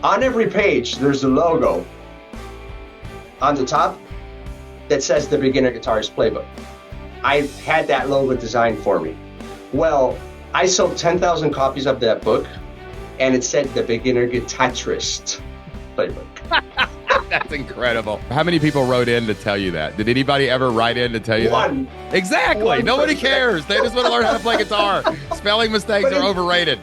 On every page, there's a logo on the top that says the Beginner Guitarist Playbook. I had that logo designed for me. Well, I sold 10,000 copies of that book, and it said the Beginner Guitarist Playbook. That's incredible. How many people wrote in to tell you that? Did anybody ever write in to tell you One. that? Exactly. One Nobody person. cares. They just want to learn how to play guitar. Spelling mistakes are overrated.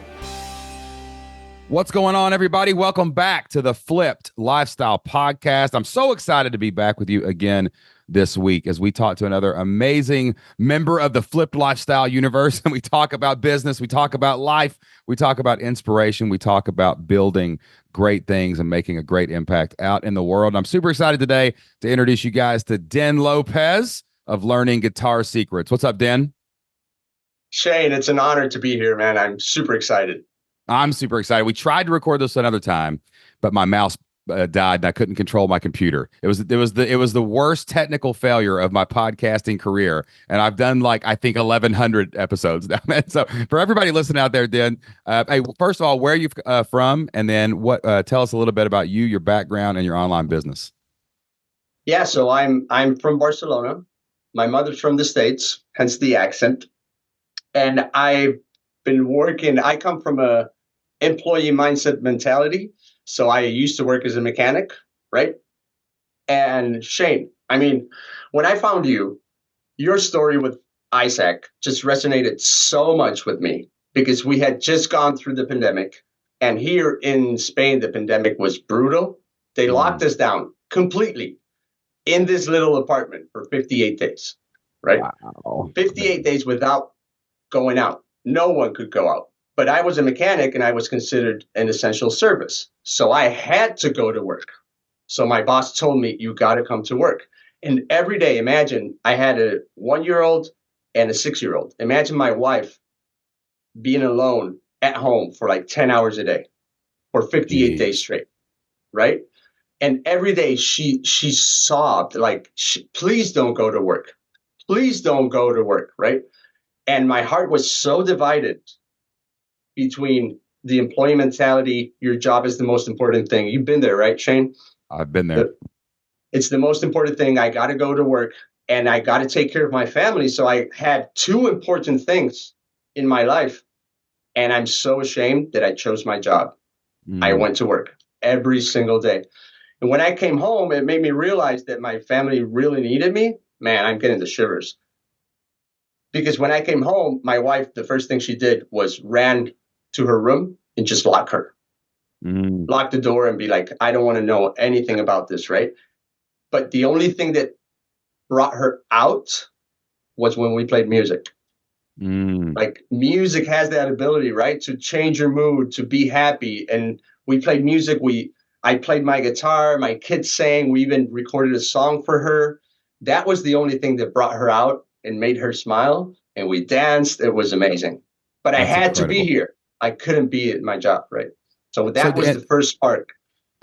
What's going on, everybody? Welcome back to the Flipped Lifestyle Podcast. I'm so excited to be back with you again this week as we talk to another amazing member of the Flipped Lifestyle universe. And we talk about business, we talk about life, we talk about inspiration, we talk about building great things and making a great impact out in the world. I'm super excited today to introduce you guys to Den Lopez of Learning Guitar Secrets. What's up, Den? Shane, it's an honor to be here, man. I'm super excited. I'm super excited. We tried to record this another time, but my mouse died and I couldn't control my computer. It was the worst technical failure of my podcasting career, and I've done like I think 1,100 episodes now. So for everybody listening out there, Dan, hey, first of all, where are you from, and then what? Tell us a little bit about you, your background, and your online business. Yeah, so I'm from Barcelona. My mother's from the States, hence the accent, and I've been working. I come from a employee mindset mentality. So I used to work as a mechanic, right? And Shane, I mean, when I found you, your story with Isaac just resonated so much with me because we had just gone through the pandemic. And here in Spain, the pandemic was brutal. They locked us down completely in this little apartment for 58 days, right? Wow. 58 days without going out. No one could go out. But I was a mechanic and I was considered an essential service. So I had to go to work. So my boss told me, you got to come to work. And every day, imagine I had a 1-year-old and a 6-year-old. Imagine my wife being alone at home for like 10 hours a day for 58 days straight, right? And every day she sobbed like, please don't go to work. Please don't go to work, right? And my heart was so divided between the employee mentality, your job is the most important thing. You've been there, right, Shane? I've been there. It's the most important thing. I got to go to work and I got to take care of my family. So I had two important things in my life. And I'm so ashamed that I chose my job. I went to work every single day. And when I came home, it made me realize that my family really needed me. Man, I'm getting the shivers. Because when I came home, my wife, the first thing she did was ran to her room and just lock the door and be like, I don't want to know anything about this, right? But the only thing that brought her out was when we played music. Like music has that ability, right? To change your mood, to be happy. And we played music. I played my guitar, my kids sang, we even recorded a song for her. That was the only thing that brought her out and made her smile. And we danced. It was amazing. But I had to be here. I couldn't be at my job, right? So that was the first spark.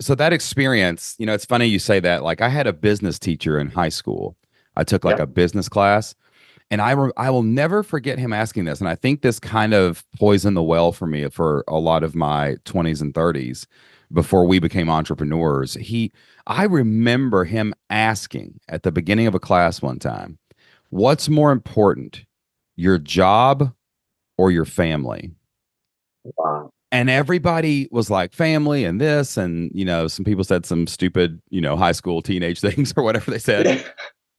So that experience, it's funny you say that. Like I had a business teacher in high school. I took like a business class, and I will never forget him asking this. And I think this kind of poisoned the well for me for a lot of my 20s and 30s before we became entrepreneurs. I remember him asking at the beginning of a class one time, what's more important, your job or your family? Wow. And everybody was like family and this, and some people said some stupid, high school teenage things or whatever they said.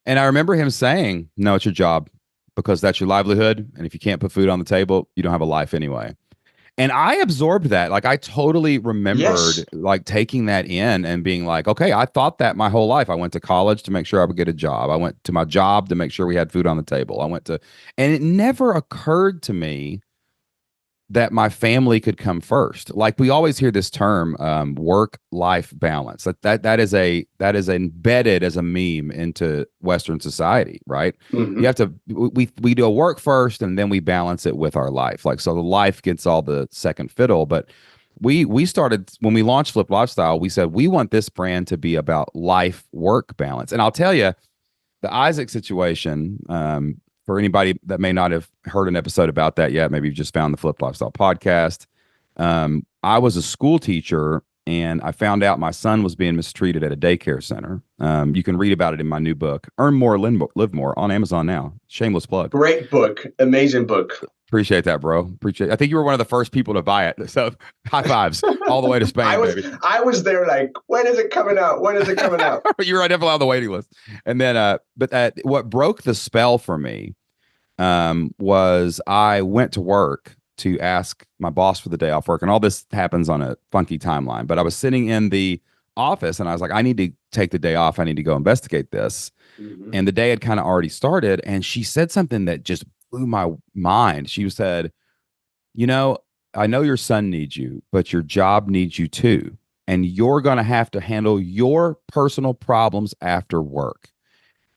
And I remember him saying, no, it's your job because that's your livelihood. And if you can't put food on the table, you don't have a life anyway. And I absorbed that. Like I totally remembered like taking that in and being like, okay, I thought that my whole life. I went to college to make sure I would get a job. I went to my job to make sure we had food on the table. And it never occurred to me that my family could come first. Like we always hear this term, work-life balance. That is embedded as a meme into Western society, right? You have to we do a work first and then we balance it with our life. Like so the life gets all the second fiddle. But we started when we launched Flip Lifestyle, we said we want this brand to be about life-work balance. And I'll tell you, the Isaac situation, for anybody that may not have heard an episode about that yet, maybe you've just found the Flip Lifestyle podcast. I was a school teacher and I found out my son was being mistreated at a daycare center. You can read about it in my new book, Earn More, Live More, on Amazon now. Shameless plug. Great book. Amazing book. Appreciate that, bro. Appreciate. I think you were one of the first people to buy it. So high fives all the way to Spain, baby. I was there like, when is it coming out? When is it coming out? You were definitely on the waiting list. And then, but what broke the spell for me was I went to work to ask my boss for the day off work, and all this happens on a funky timeline. But I was sitting in the office, and I was like, I need to take the day off. I need to go investigate this. Mm-hmm. And the day had kind of already started, and she said something that just blew my mind. She said, you know, I know your son needs you, but your job needs you too. And you're going to have to handle your personal problems after work.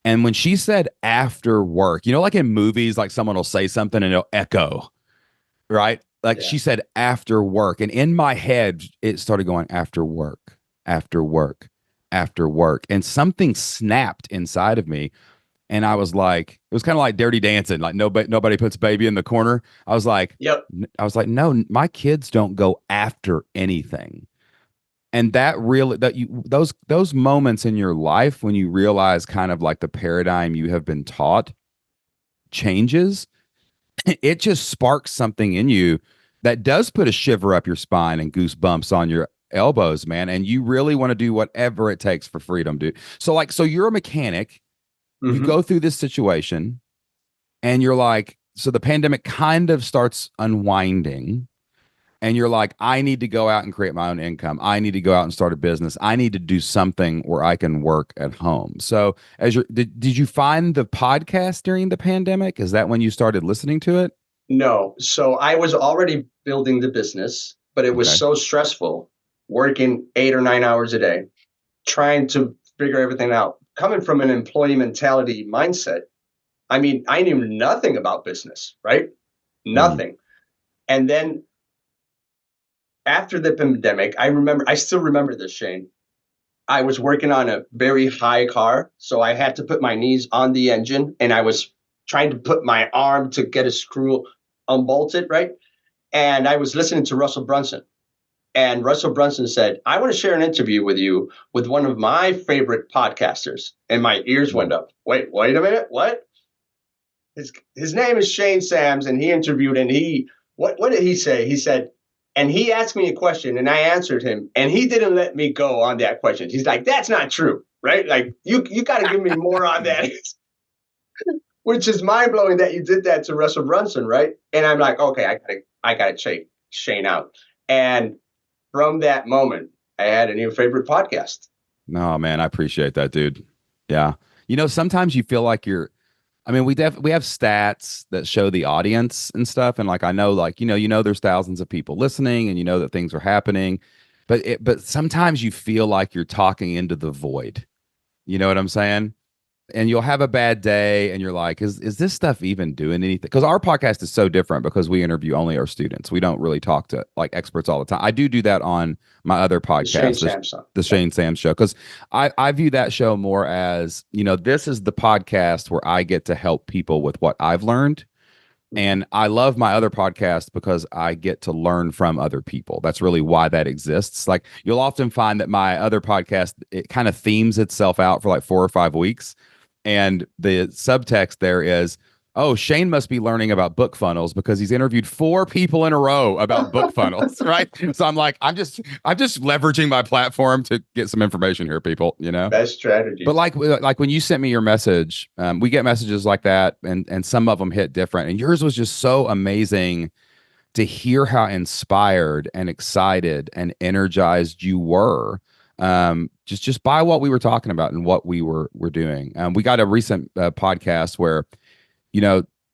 And when she said after work, like in movies, like someone will say something and it'll echo, right? Like she said after work. And in my head, it started going after work, after work, after work. And something snapped inside of me. And I was like, it was kind of like Dirty Dancing, like nobody puts baby in the corner. I was like, yep. I was like, no, my kids don't go after anything. And that really, those moments in your life when you realize kind of like the paradigm you have been taught changes, it just sparks something in you that does put a shiver up your spine and goosebumps on your elbows, man. And you really want to do whatever it takes for freedom, dude. So you're a mechanic. You go through this situation and you're like, so the pandemic kind of starts unwinding and you're like, I need to go out and create my own income. I need to go out and start a business. I need to do something where I can work at home. So did you find the podcast during the pandemic? Is that when you started listening to it? No. So I was already building the business, but it was so stressful working 8 or 9 hours a day, trying to figure everything out. Coming from an employee mentality mindset, I mean, I knew nothing about business, right? Nothing. And then after the pandemic, I still remember this, Shane. I was working on a very high car, so I had to put my knees on the engine, and I was trying to put my arm to get a screw unbolted, right? And I was listening to Russell Brunson. And Russell Brunson said, I want to share an interview with you with one of my favorite podcasters. And my ears went up. Wait a minute. What? His name is Shane Sams, and he interviewed, and what did he say? He said, and he asked me a question, and I answered him, and he didn't let me go on that question. He's like, that's not true, right? Like, you got to give me more on that. Which is mind-blowing that you did that to Russell Brunson, right? And I'm like, okay, I gotta check Shane out. And from that moment, I had a new favorite podcast. No, man, I appreciate that, dude. Yeah. Sometimes you feel like we have stats that show the audience and stuff. And like, I know, like, there's thousands of people listening and that things are happening, but sometimes you feel like you're talking into the void. You know what I'm saying? And you'll have a bad day and you're like, is this stuff even doing anything? Because our podcast is so different because we interview only our students. We don't really talk to like experts all the time. I do that on my other podcast, the Shane Sams Show, because I view that show more as, this is the podcast where I get to help people with what I've learned. And I love my other podcast because I get to learn from other people. That's really why that exists. Like, you'll often find that my other podcast, it kind of themes itself out for like 4 or 5 weeks. And the subtext there is, oh, Shane must be learning about book funnels because he's interviewed 4 people in a row about book funnels, right? So I'm like, I'm just leveraging my platform to get some information here, people, Best strategy. But like when you sent me your message, we get messages like that, and some of them hit different. And yours was just so amazing to hear how inspired and excited and energized you were. Just by what we were talking about and what we were doing. We got a recent podcast where,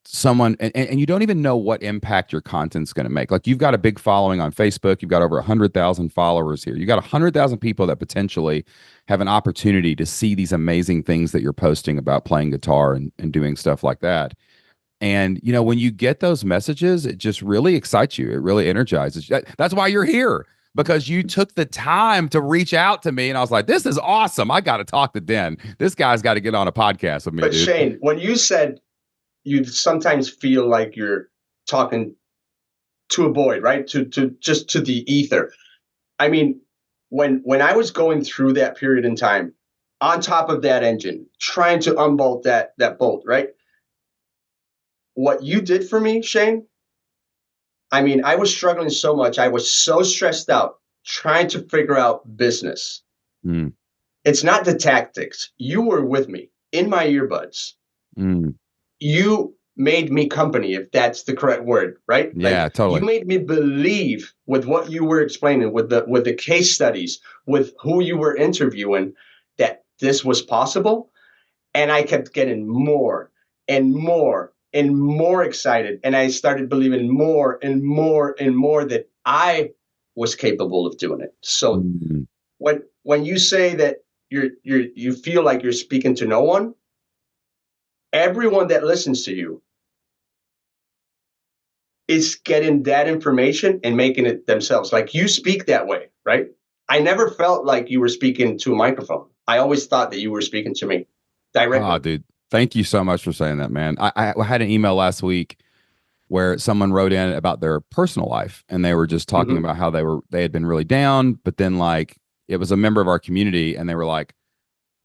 someone, and you don't even know what impact your content's going to make. Like, you've got a big following on Facebook. You've got over 100,000 followers here. You got 100,000 people that potentially have an opportunity to see these amazing things that you're posting about playing guitar and doing stuff like that. And, when you get those messages, it just really excites you. It really energizes you. That's why you're here. Because you took the time to reach out to me, and I was like, this is awesome. I got to talk to Den. This guy's got to get on a podcast with me, But dude. Shane, when you said you sometimes feel like you're talking to a void, right? To the ether. I mean, when I was going through that period in time, on top of that engine, trying to unbolt that bolt, right? What you did for me, Shane, I mean, I was struggling so much. I was so stressed out trying to figure out business. Mm. It's not the tactics. You were with me in my earbuds. Mm. You made me company, if that's the correct word, right? Yeah, Like you totally. made me believe with what you were explaining, with the case studies, with who you were interviewing, that this was possible. And I kept getting more and more and more excited. And I started believing more and more and more that I was capable of doing it. So Mm. when you say that you feel like you're speaking to no one, everyone that listens to you is getting that information and making it themselves. Like you speak that way, right? I never felt like you were speaking to a microphone. I always thought that you were speaking to me Oh, directly. dude. Thank you so much for saying that, man. I had an email last week where someone wrote in about their personal life and they were just talking Mm-hmm. about how they had been really down, but then like it was a member of our community and they were like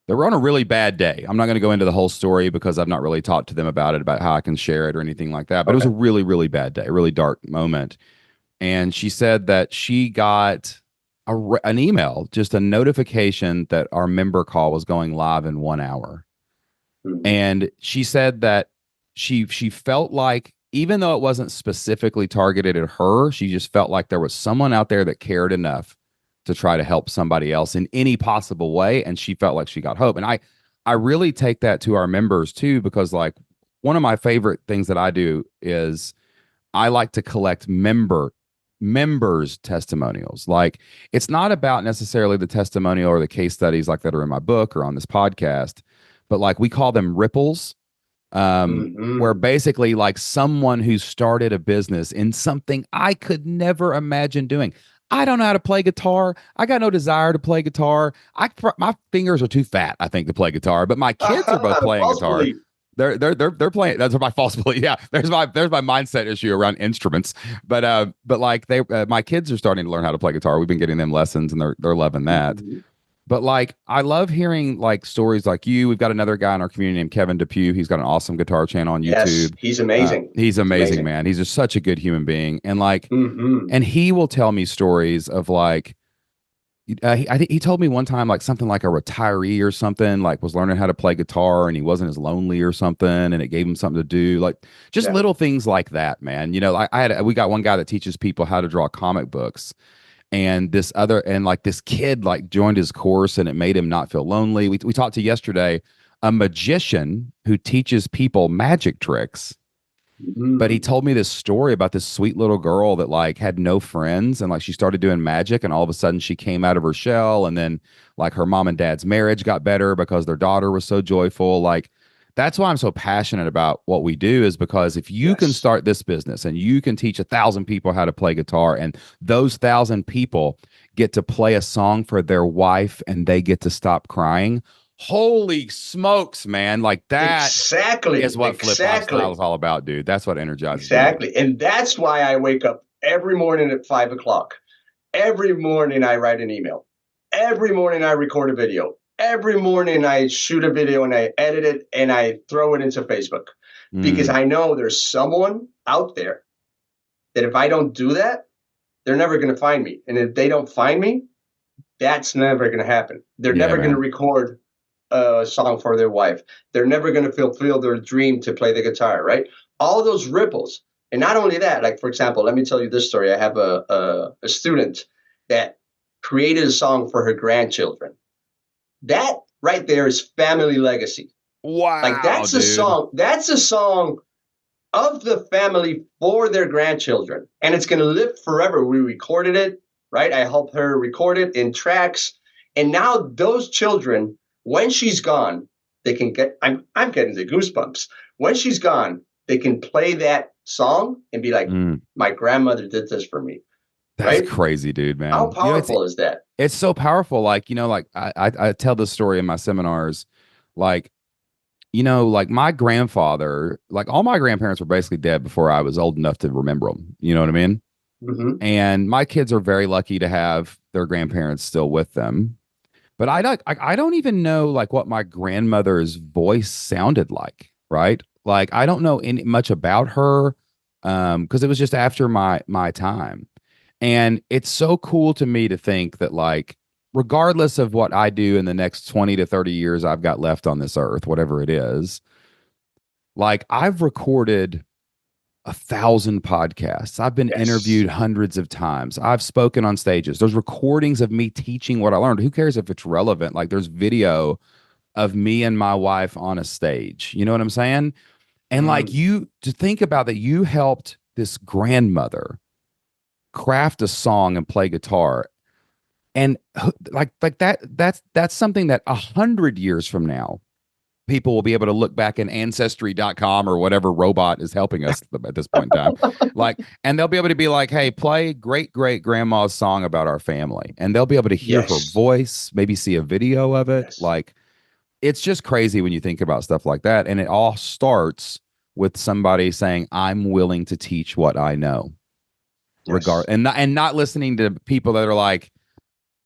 they were on a really bad day. I'm not going to go into the whole story because I've not really talked to them about it, about how I can share it or anything like that. But it was Okay. a really, really bad day, a really dark moment. And she said that she got an email, just a notification that our member call was going live in 1 hour. Mm-hmm. And she said that she felt like even though it wasn't specifically targeted at her, she just felt like there was someone out there that cared enough to try to help somebody else in any possible way, and she felt like she got hope. And I really take that to our members too, because like one of my favorite things that I do is I like to collect members testimonials. Like it's not about necessarily the testimonial or the case studies like that are in my book or on this podcast, but like we call them ripples, where Mm-hmm. basically like someone who started a business in something I could never imagine doing. I don't know how to play guitar. I got no desire to play guitar. My fingers are too fat, I think, to play guitar. But my kids are both playing False guitar. belief. They're playing. That's my false belief. Yeah, there's my mindset issue around instruments. But like my kids are starting to learn how to play guitar. We've been getting them lessons, and they're loving that. Mm-hmm. But like, I love hearing like stories like you. We've got another guy in our community named Kevin Depew. He's got an awesome guitar channel on Yes, YouTube. he's amazing. He's He's amazing, amazing. man. He's just such a good human being. And like, Mm-hmm. and he will tell me stories of like, I think he told me one time like something like a retiree or something like was learning how to play guitar and he wasn't as lonely or something and it gave him something to do. Like just Yeah. little things like that, man. You know, we got one guy that teaches people how to draw comic books, and this kid like joined his course and it made him not feel lonely. We talked to yesterday a magician who teaches people magic tricks, but he Mm. told me this story about this sweet little girl that like had no friends and like she started doing magic and all of a sudden she came out of her shell, and then like her mom and dad's marriage got better because their daughter was so joyful. Like that's why I'm so passionate about what we do, is because if you can Yes. start this business and you can teach 1,000 people how to play guitar, and those 1,000 people get to play a song for their wife and they get to stop crying, holy smokes, man. Like that is Exactly. what Flip Lifestyle Exactly. is all about, dude. That's what energizes me. Exactly. And that's why I wake up every morning at 5 o'clock. Every morning I write an email. Every morning I record a video. Every morning I shoot a video and I edit it and I throw it into Facebook, because Mm, I know there's someone out there that if I don't do that, they're never going to find me. And if they don't find me, that's never going to happen. They're yeah, never going to man. record a song for their wife. They're never going to fulfill their dream to play the guitar, right? All those ripples. And not only that, like, for example, let me tell you this story. I have a student that created a song for her grandchildren. That right there is family legacy. Like Wow, that's a dude. song. That's a song of the family for their grandchildren, and it's going to live forever. We recorded it, right? I helped her record it in tracks, and now those children, when she's gone, they can get. I'm getting the goosebumps. When she's gone, they can play that song and be like, Mm, "My grandmother did this for me," that's right? crazy, dude, How man. You know, powerful is that? it's so powerful. Like, you know, like I tell this story in my seminars. Like, you know, like my grandfather, like all my grandparents were basically dead before I was old enough to remember them. You know what I mean? Hmm. And my kids are very lucky to have their grandparents still with them. But I don't even know like what my grandmother's voice sounded like, right? Like I don't know any much about her because it was just after my time. And it's so cool to me to think that like regardless of what I do in the next 20 to 30 years I've got left on this earth, whatever it is, like I've recorded 1,000 podcasts. I've been Yes. interviewed hundreds of times. I've spoken on stages. There's recordings of me teaching what I learned. Who cares if it's relevant? Like there's video of me and my wife on a stage. You know what I'm saying? And like Mm. you to think about that, you helped this grandmother craft a song and play guitar. And like that's something that 100 years from now people will be able to look back in ancestry.com or whatever robot is helping us at this point in time. Like, and they'll be able to be like, hey, play great great grandma's song about our family. And they'll be able to hear her Yes. voice, maybe see a video of it. Yes. Like, it's just crazy when you think about stuff like that. And it all starts with somebody saying, I'm willing to teach what I know. Yes. And not listening to people that are like,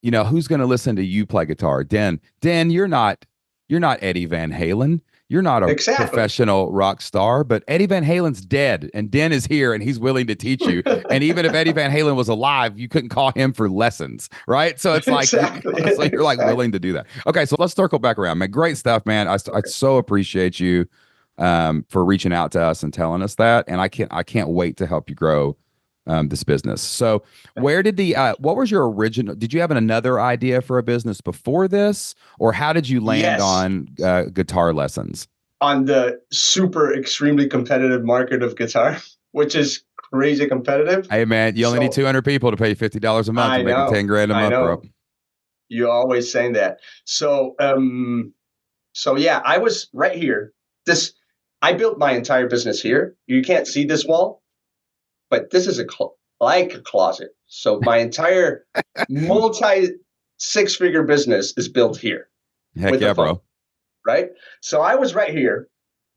who's going to listen to you play guitar? Den, you're not Eddie Van Halen. You're not a Exactly. professional rock star, but Eddie Van Halen's dead and Den is here and he's willing to teach you. And even if Eddie Van Halen was alive, you couldn't call him for lessons, right? So it's like, Exactly. so you're like Exactly. willing to do that. Okay, so let's circle back around, man. Great stuff, man. I Okay. so appreciate you for reaching out to us and telling us that. And I can't wait to help you grow this business. So where did what was your original, did you have another idea for a business before this, or how did you land Yes. on guitar lessons? On the super extremely competitive market of guitar, which is crazy competitive. Hey man, you only need So 200 people to pay $50 a month I and making 10 know, grand a I month, bro. know. You're always saying that. So yeah, I was right here. This I built my entire business here. You can't see this wall, but this is like a closet. So my entire multi six-figure business is built here Heck with a yeah, phone, bro. right? So I was right here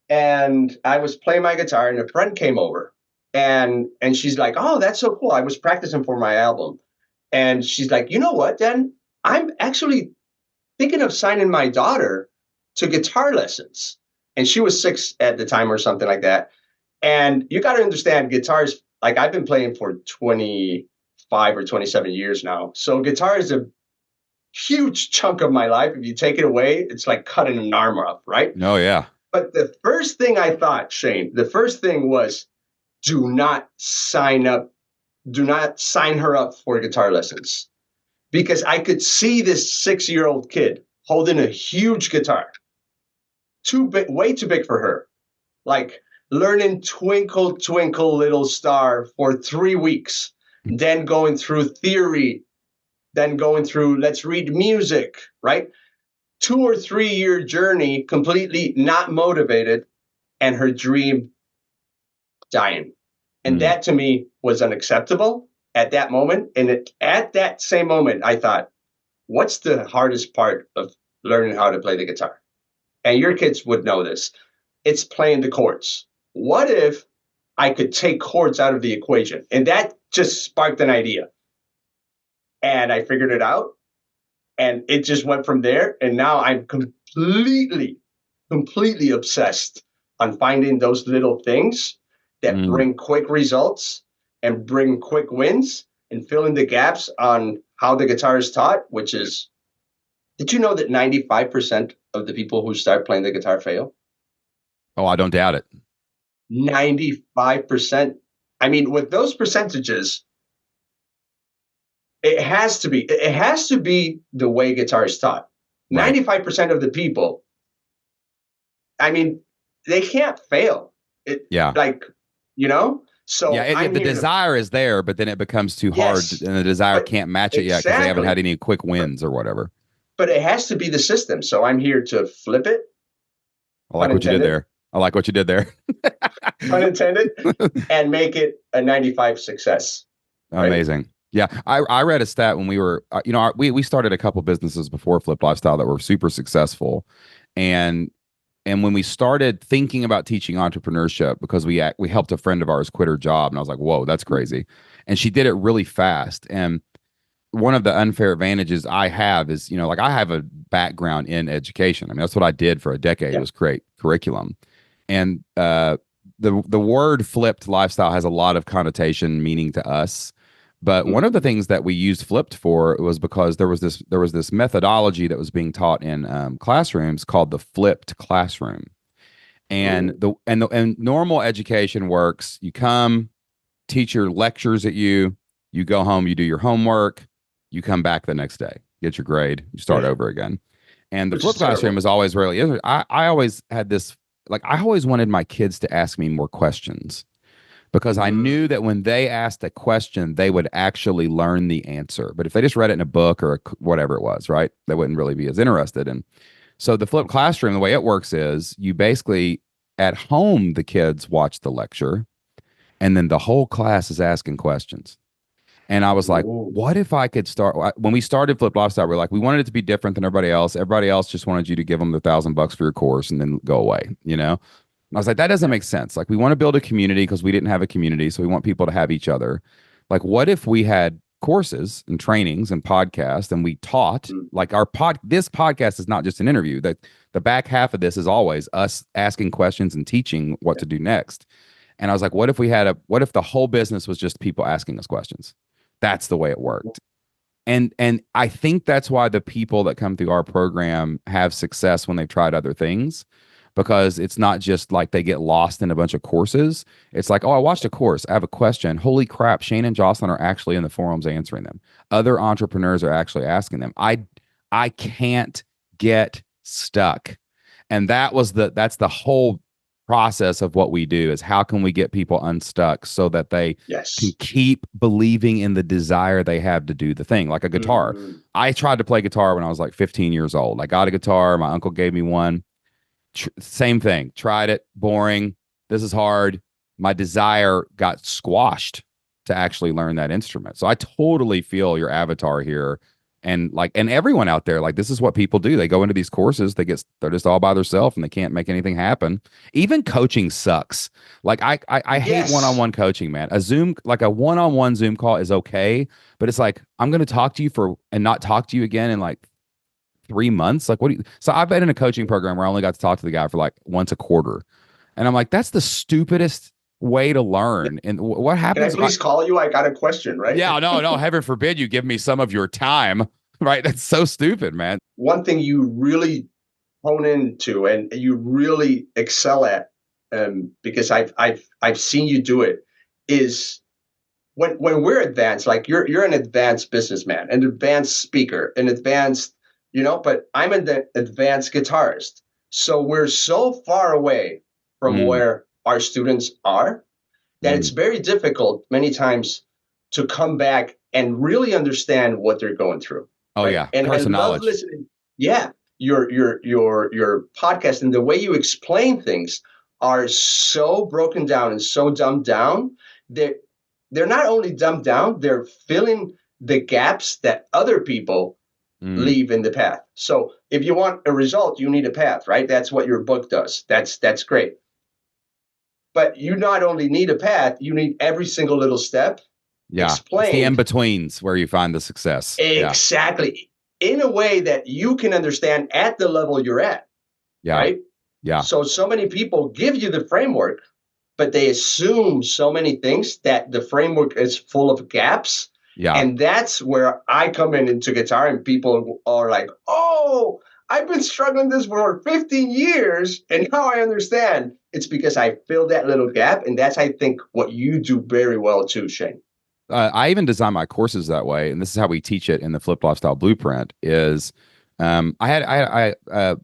and I was playing my guitar and a friend came over and she's like, "Oh, that's so cool. I was practicing for my album." And she's like, "You know what, Dan? I'm actually thinking of signing my daughter to guitar lessons." And she was 6 at the time or something like that. And you got to understand guitars, like I've been playing for 25 or 27 years now. So guitar is a huge chunk of my life. If you take it away, it's like cutting an arm off, right? Oh yeah. But the first thing I thought, Shane, the first thing was do not sign up, do not sign her up for guitar lessons. Because I could see this 6 year old kid holding a huge guitar, too big, way too big for her. Like learning Twinkle, Twinkle, Little Star for 3 weeks, then going through theory, then going through let's read music, right? 2 or 3 year journey, completely not motivated, and her dream dying. And Mm, that to me was unacceptable at that moment. And at that same moment, I thought, what's the hardest part of learning how to play the guitar? And your kids would know this. It's playing the chords. What if I could take chords out of the equation? And that just sparked an idea. And I figured it out. And it just went from there. And now I'm completely obsessed on finding those little things that mm. bring quick results and bring quick wins and fill in the gaps on how the guitar is taught, which is, did you know that 95% of the people who start playing the guitar fail? Oh, I don't doubt it. 95%. I mean, with those percentages, it has to be the way guitar is taught. Right. 95% of the people, I mean, they can't fail. It Yeah. like, you know? Yeah, So I'm the here to desire is there, but then it becomes too hard, yes, and the desire but can't match it yet because they haven't had exactly. any quick But wins or whatever. but it has to be the system. So I'm here to flip it, I pun like what you did intended, there. I like what you did there. pun intended, and make it a 95 success. Right? Amazing. Yeah, I read a stat when we were, we started a couple businesses before Flip Lifestyle that were super successful, and And when we started thinking about teaching entrepreneurship, because we helped a friend of ours quit her job, and I was like, whoa, that's crazy. And she did it really fast. And one of the unfair advantages I have is, like I have a background in education. I mean, that's what I did for a decade, Yeah. was create curriculum. And the word flipped lifestyle has a lot of connotation meaning to us. But one of the things that we used flipped for was because there was this methodology that was being taught in classrooms called the flipped classroom. And Ooh. the normal education works. You come, teacher lectures at you, you go home, you do your homework, you come back the next day, get your grade, you start over again. And the Which flipped is classroom terrible. is always really, I always had this, like, I always wanted my kids to ask me more questions because I knew Mm. that when they asked a question, they would actually learn the answer. But if they just read it in a book or whatever it was, right, they wouldn't really be as interested. And so the flipped classroom, the way it works is you basically, at home, the kids watch the lecture and then the whole class is asking questions. And I was like, Ooh. what if I could start? When we started Flip Lifestyle, we are like, we wanted it to be different than everybody else. Everybody else just wanted you to give them the $1,000 for your course and then go away. And I was like, that doesn't Yeah. make sense. Like, we want to build a community because we didn't have a community. So we want people to have each other. Like, what if we had courses and trainings and podcasts and we taught Mm. like this podcast is not just an interview. The back half of this is always us asking questions and teaching what Yeah. to do next. And I was like, what if the whole business was just people asking us questions? That's the way it worked. And I think that's why the people that come through our program have success when they've tried other things, because it's not just like they get lost in a bunch of courses. It's like, oh, I watched a course, I have a question. Holy crap, Shane and Jocelyn are actually in the forums answering them. Other entrepreneurs are actually asking them. I can't get stuck. And that's the whole process of what we do, is how can we get people unstuck so that they can Yes. keep believing in the desire they have to do the thing. Like a guitar. Mm. I tried to play guitar when I was like 15 years old. I got a guitar. My uncle gave me one. Same thing. Tried it. Boring. This is hard. My desire got squashed to actually learn that instrument. So I totally feel your avatar here. And everyone out there, like, this is what people do. They go into these courses, they're just all by themselves and they can't make anything happen. Even coaching sucks. Like, I hate Yes. one-on-one coaching, man. Like a one-on-one Zoom call is okay, but it's like, I'm gonna talk to you and not talk to you again in like 3 months. Like, what do you? So I've been in a coaching program where I only got to talk to the guy for like once a quarter, and I'm like, that's the stupidest way to Yeah. learn. And what Can I happens? please call you? I got a question, right? Yeah, no, no, heaven forbid you give me some of your time. Right? That's so stupid, man. One thing you really hone into and you really excel at, because I've seen you do it, is when we're advanced. Like, you're an advanced businessman, an advanced speaker, an advanced, but I'm an advanced guitarist. So we're so far away from Mm, where our students are that it's mm. very difficult many times to come back and really understand what they're going through, Oh right? yeah, And I person love knowledge. listening. Yeah, your podcast and the way you explain things are so broken down and so dumbed down that they're not only dumbed down, they're filling the gaps that other people Mm, leave in the path. So if you want a result, you need a path, right? That's what your book does. That's great. But you not only need a path, you need every single little step yeah, it's the in explained betweens where you find the success. Yeah, exactly in a way that you can understand at the level you're at, yeah, right? yeah, So many people give you the framework, but they assume so many things that the framework is full of gaps. yeah. And that's where I come in into guitar, and people are like, oh, I've been struggling this for 15 years and now I understand. It's because I filled that little gap. And that's, I think, what you do very well too, Shane. I even design my courses that way, and this is how we teach it in the Flip Lifestyle Blueprint. Is a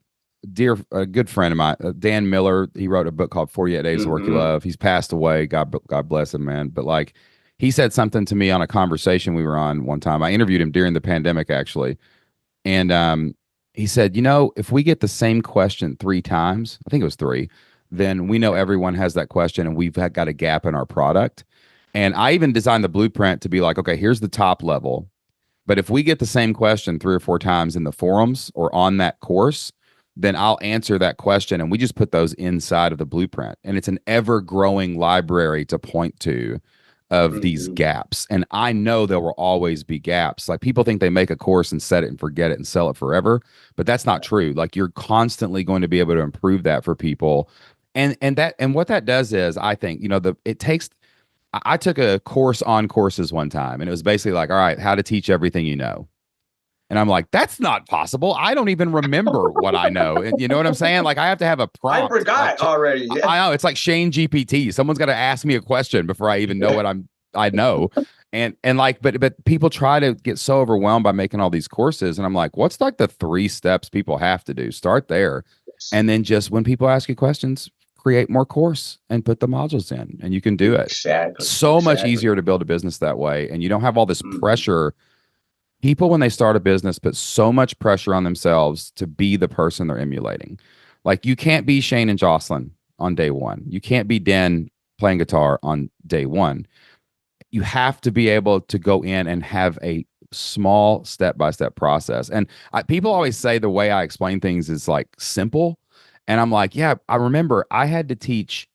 good friend of mine, Dan Miller. He wrote a book called 48 Days of Work You Mm-hmm. Love. He's passed away. God bless him, man. But like, he said something to me on a conversation we were on one time. I interviewed him during the pandemic, actually, and he said, if we get the same question 3 times, I think it was three, then we know Yeah. everyone has that question, and got a gap in our product. And I even designed the blueprint to be like, okay, here's the top level. But if we get the same question 3 or 4 times in the forums or on that course, then I'll answer that question. And we just put those inside of the blueprint. And it's an ever growing library to point to of these Mhm. gaps. And I know there will always be gaps. Like people think they make a course and set it and forget it and sell it forever, but that's not true. Like you're constantly going to be able to improve that for people. And what that does is I think, it takes I took a course on courses one time and it was basically like, all right, how to teach everything you know. And I'm like, that's not possible. I don't even remember what I know. And you know what I'm saying? Like I have to have a I prompt. forgot already. Yeah. I know it's like Shane GPT. Someone's got to ask me a question before I even know what I know. And like, but people try to get so overwhelmed by making all these courses. And I'm like, what's like the 3 steps people have to do? Start there. Yes. And then just when people ask you questions, create more course and put the modules in and you can do it. Exactly. So much Exactly. easier to build a business that way. And you don't have all this Mhm. pressure. People, when they start a business, put so much pressure on themselves to be the person they're emulating. Like you can't be Shane and Jocelyn on day one. You can't be Den playing guitar on day one. You have to be able to go in and have a small step-by-step process. And people always say the way I explain things is like simple. And I'm like, yeah, I remember I had to teach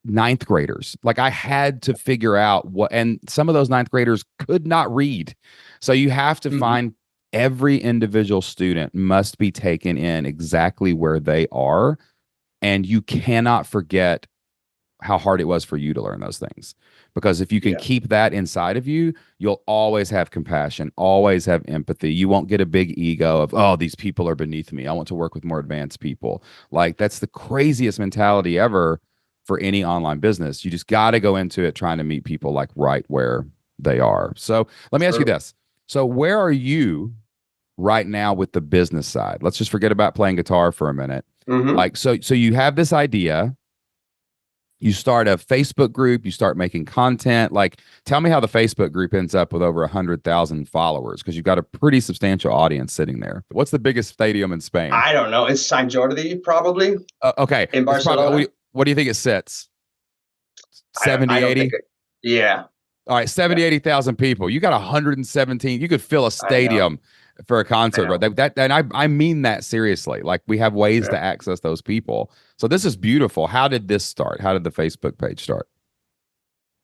ninth graders. Like I had to figure out what, and some of those ninth graders could not read. So you have to Mhm. find every individual student must be taken in exactly where they are. And you cannot forget how hard it was for you to learn those things. Because if you can Yeah. keep that inside of you, you'll always have compassion, always have empathy. You won't get a big ego of, oh, these people are beneath me. I want to work with more advanced people. Like that's the craziest mentality ever for any online business. You just got to go into it trying to meet people like right where they are. So let me ask you True. this. So where are you right now with the business side? Let's just forget about playing guitar for a minute. Hmm. Like, so you have this idea, you start a Facebook group, you start making content. Like, tell me how the Facebook group ends up with over 100,000 followers because you've got a pretty substantial audience sitting there. What's the biggest stadium in Spain? I don't know. It's San Jordi, probably Okay, in it's probably. Barcelona. What do you think it sits? I 70, don't think 80. it. Yeah. All right, Yeah. 70, 80,000 people. You got 117. You could fill a I know. stadium for a I concert, bro. know. And I mean that seriously. Like we have ways Yeah. to access those people. So this is beautiful. How did this start? How did the Facebook page start?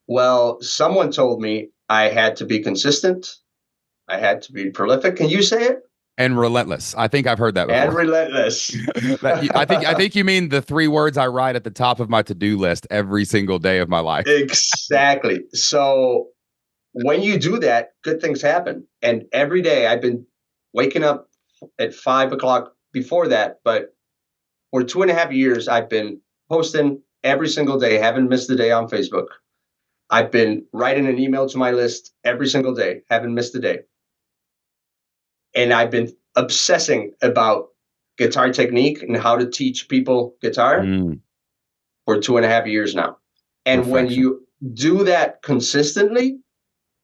Well, someone told me I had to be consistent. I had to be prolific. Can you say it? And relentless. I think I've heard that And before. relentless. I think you mean the 3 words I write at the top of my to-do list every single day of my life. Exactly. So when you do that, good things happen. And every day I've been waking up at 5 o'clock before that, but for 2.5 years, I've been posting every single day, haven't missed a day on Facebook. I've been writing an email to my list every single day, haven't missed a day. And I've been obsessing about guitar technique and how to teach people guitar Mm, for 2.5 years now. And when perfection. you do that consistently,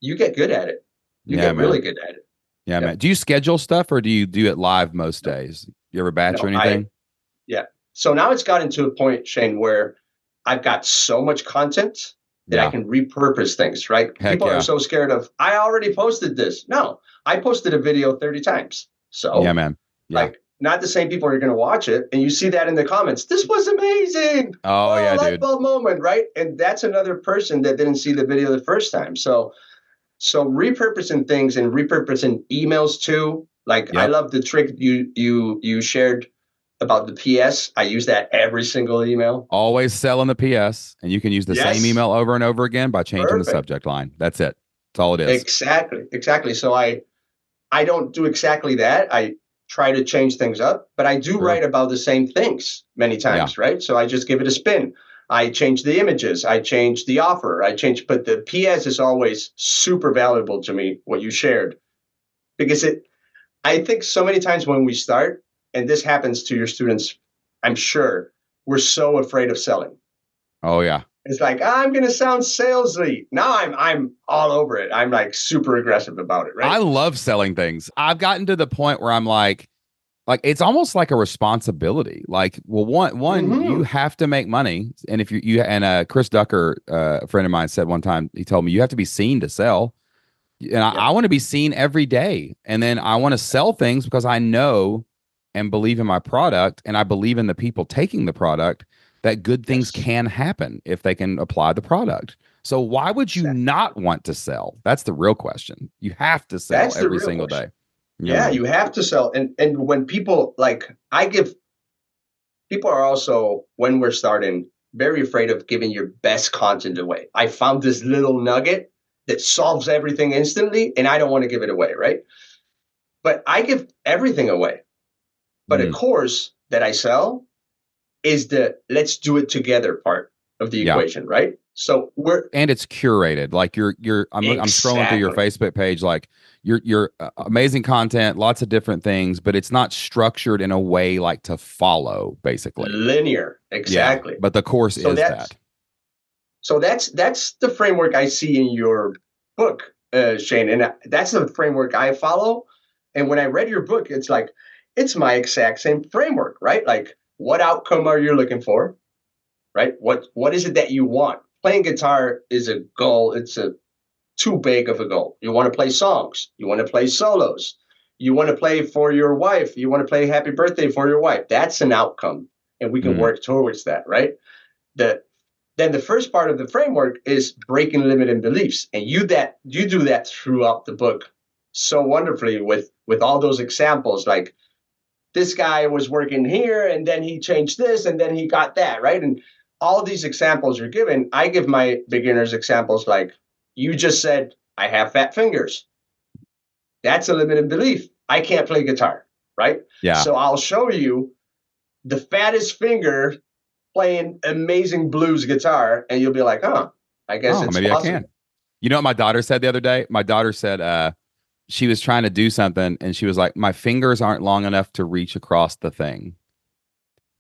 you get good at it. You Yeah, get really man. good at it. Yeah, Yep. man. Do you schedule stuff or do you do it live most No, days? You ever batch or no, I, anything? yeah. So now it's gotten to a point, Shane, where I've got so much content that I Yeah. can repurpose things, right? Heck People are yeah. so scared of, I already posted this. No, I posted a video 30 times. Yeah, So, man. Yeah. like, not the same people are going to watch it. And you see that in the comments. This was amazing. Oh Oh, yeah, light dude. bulb moment, right? And that's another person that didn't see the video the first time. So repurposing things and repurposing emails too. Like I Yep. love the trick you shared about the PS. I use that every single email. Always selling the PS, and you can use the same Yes, email over and over again by changing the perfect. subject line. That's it. That's all it is. Exactly, exactly. So I don't do exactly that. I try to change things up, but I do True. write about the same things many Yeah. times, right? So I just give it a spin. I change the images, I change the offer, I change, but the PS is always super valuable to me, what you shared, because I think so many times when we start, and this happens to your students, I'm sure, we're so afraid of selling. Oh yeah. It's like, I'm gonna sound salesy. Now I'm all over it. I'm like super aggressive about it, I right? love selling things. I've gotten to the point where I'm like it's almost like a responsibility. Like, well, one, you Mm-hmm. have to make money, and if you and Chris Ducker, a friend of mine, said one time, he told me you have to be seen to sell, and I Yep. want to be seen every day, and then I want to sell things because I know, and believe in my product, and I believe in the people taking the product, that good things Yes. can happen if they can apply the product. So why would you Exactly. not want to sell? That's the real question. You have to sell That's the every real single question. day. Yeah, Yeah, man. you have to sell. And when people like I give people are also when we're starting very afraid of giving your best content away. I found this little nugget that solves everything instantly and I don't want to give it away, right? But I give everything away. But a Mm. course that I sell is the let's do it together part of the Yeah. equation, right? So we're And it's curated. Like I'm scrolling through your exactly Facebook page, like you're amazing content, lots of different things, but it's not structured in a way like to follow, basically. linear. Yeah. Exactly. But the course So is that's that. that's the framework I see in your book, Shane, and that's the framework I follow. And when I read your book, it's like it's my exact same framework, right? Like, what outcome are you looking for, right? What is it that you want? Playing guitar is a goal. It's a too big of a goal. You want to play songs. You want to play solos. You want to play for your wife. You want to play Happy Birthday for your wife. That's an outcome, and we can Mm. work towards that, right? The then the first part of the framework is breaking limiting beliefs, and you do that throughout the book so wonderfully with all those examples. Like this guy was working here, and then he changed this, and then he got that right, and all of these examples you're given. I give my beginners examples like you just said, I have fat fingers. That's a limiting belief. I can't play guitar, right? Yeah. So I'll show you the fattest finger playing amazing blues guitar, and you'll be like, huh, I guess Oh, it's maybe I can. possible. You know what my daughter said the other day? My daughter said she was trying to do something and she was like, my fingers aren't long enough to reach across the thing.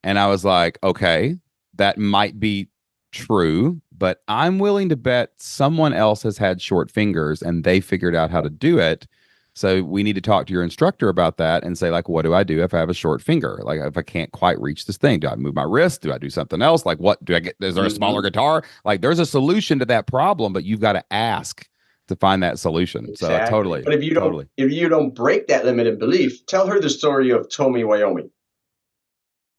And I was like, okay, that might be true, but I'm willing to bet someone else has had short fingers and they figured out how to do it. So we need to talk to your instructor about that and say, like, what do I do if I have a short finger? Like, if I can't quite reach this thing, do I move my wrist? Do I do something else? Like, what do I get? Is there a smaller Mm-hmm. guitar? Like, there's a solution to that problem, but you've got to ask to find that solution. So Exactly. totally, But totally. if you don't break that limited belief, tell her the story of Tommy Wyoming.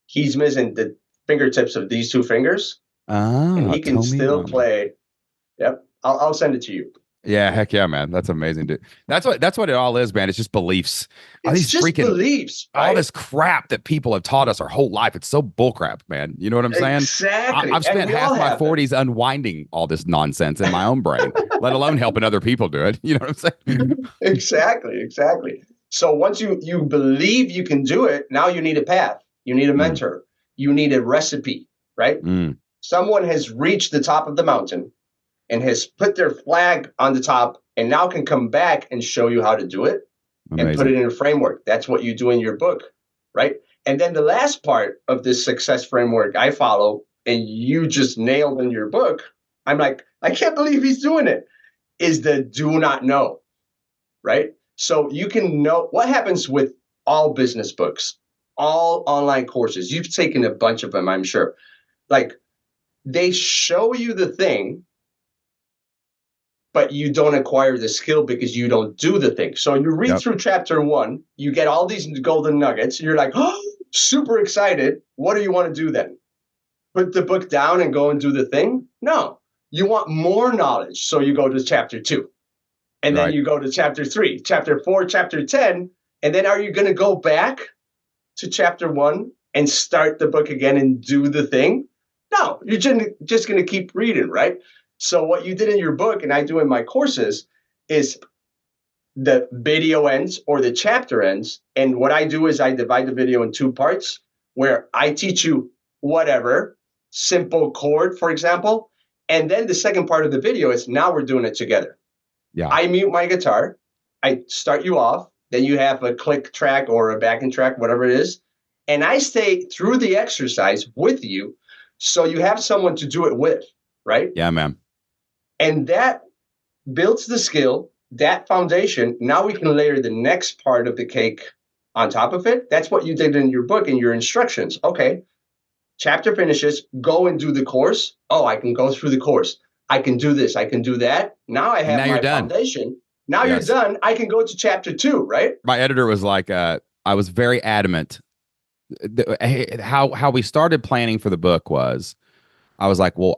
He's missing the fingertips of these two fingers, and Ah, he can tell me still why. play. Yep. I'll send it to you. Yeah, heck yeah, man. That's amazing, dude. That's what it all is, man. It's just beliefs. All It's these just freaking beliefs, all right? this crap that people have taught us our whole life. It's so bullcrap, man. You know what I'm saying? Exactly. I've And spent we all half my have them. 40s unwinding all this nonsense in my own brain, let alone helping other people do it. You know what I'm saying? Exactly, exactly. So once you believe you can do it, now you need a path. You need a Mm, mentor. You need a recipe, right? mm, Someone has reached the top of the mountain and has put their flag on the top and now can come back and show you how to do it and put it amazing. in a framework. That's what you do in your book, right? And then the last part of this success framework I follow, and you just nailed in your book, I'm like, I can't believe he's doing it, is the do not know, right? So you can know what happens with all business books, all online courses. You've taken a bunch of them, I'm sure. Like they show you the thing, but you don't acquire the skill because you don't do the thing. So you read Yep. through chapter one, you get all these golden nuggets, and you're like, oh, super excited. What do you want to do then? Put the book down and go and do the thing? No, you want more knowledge. So you go to chapter two, and then Right. you go to chapter three, chapter four, chapter 10. And then are you going to go back to chapter one and start the book again and do the thing? No, you're just going to keep reading, right? So what you did in your book and I do in my courses is the video ends or the chapter ends. And what I do is I divide the video in two parts where I teach you whatever, simple chord, for example. And then the second part of the video is now we're doing it together. Yeah. I mute my guitar. I start you off. Then you have a click track or a backing track, whatever it is. And I stay through the exercise with you. So you have someone to do it with, right? Yeah, man. And that builds the skill, that foundation. Now we can layer the next part of the cake on top of it. That's what you did in your book and your instructions. Okay, chapter finishes, go and do the course. Oh, I can go through the course. I can do this. I can do that. Now I And have now you're my done. foundation. Now you're Yes. done. I can go to chapter two, right? My editor was like, I was very adamant how we started planning for the book was I was like, well,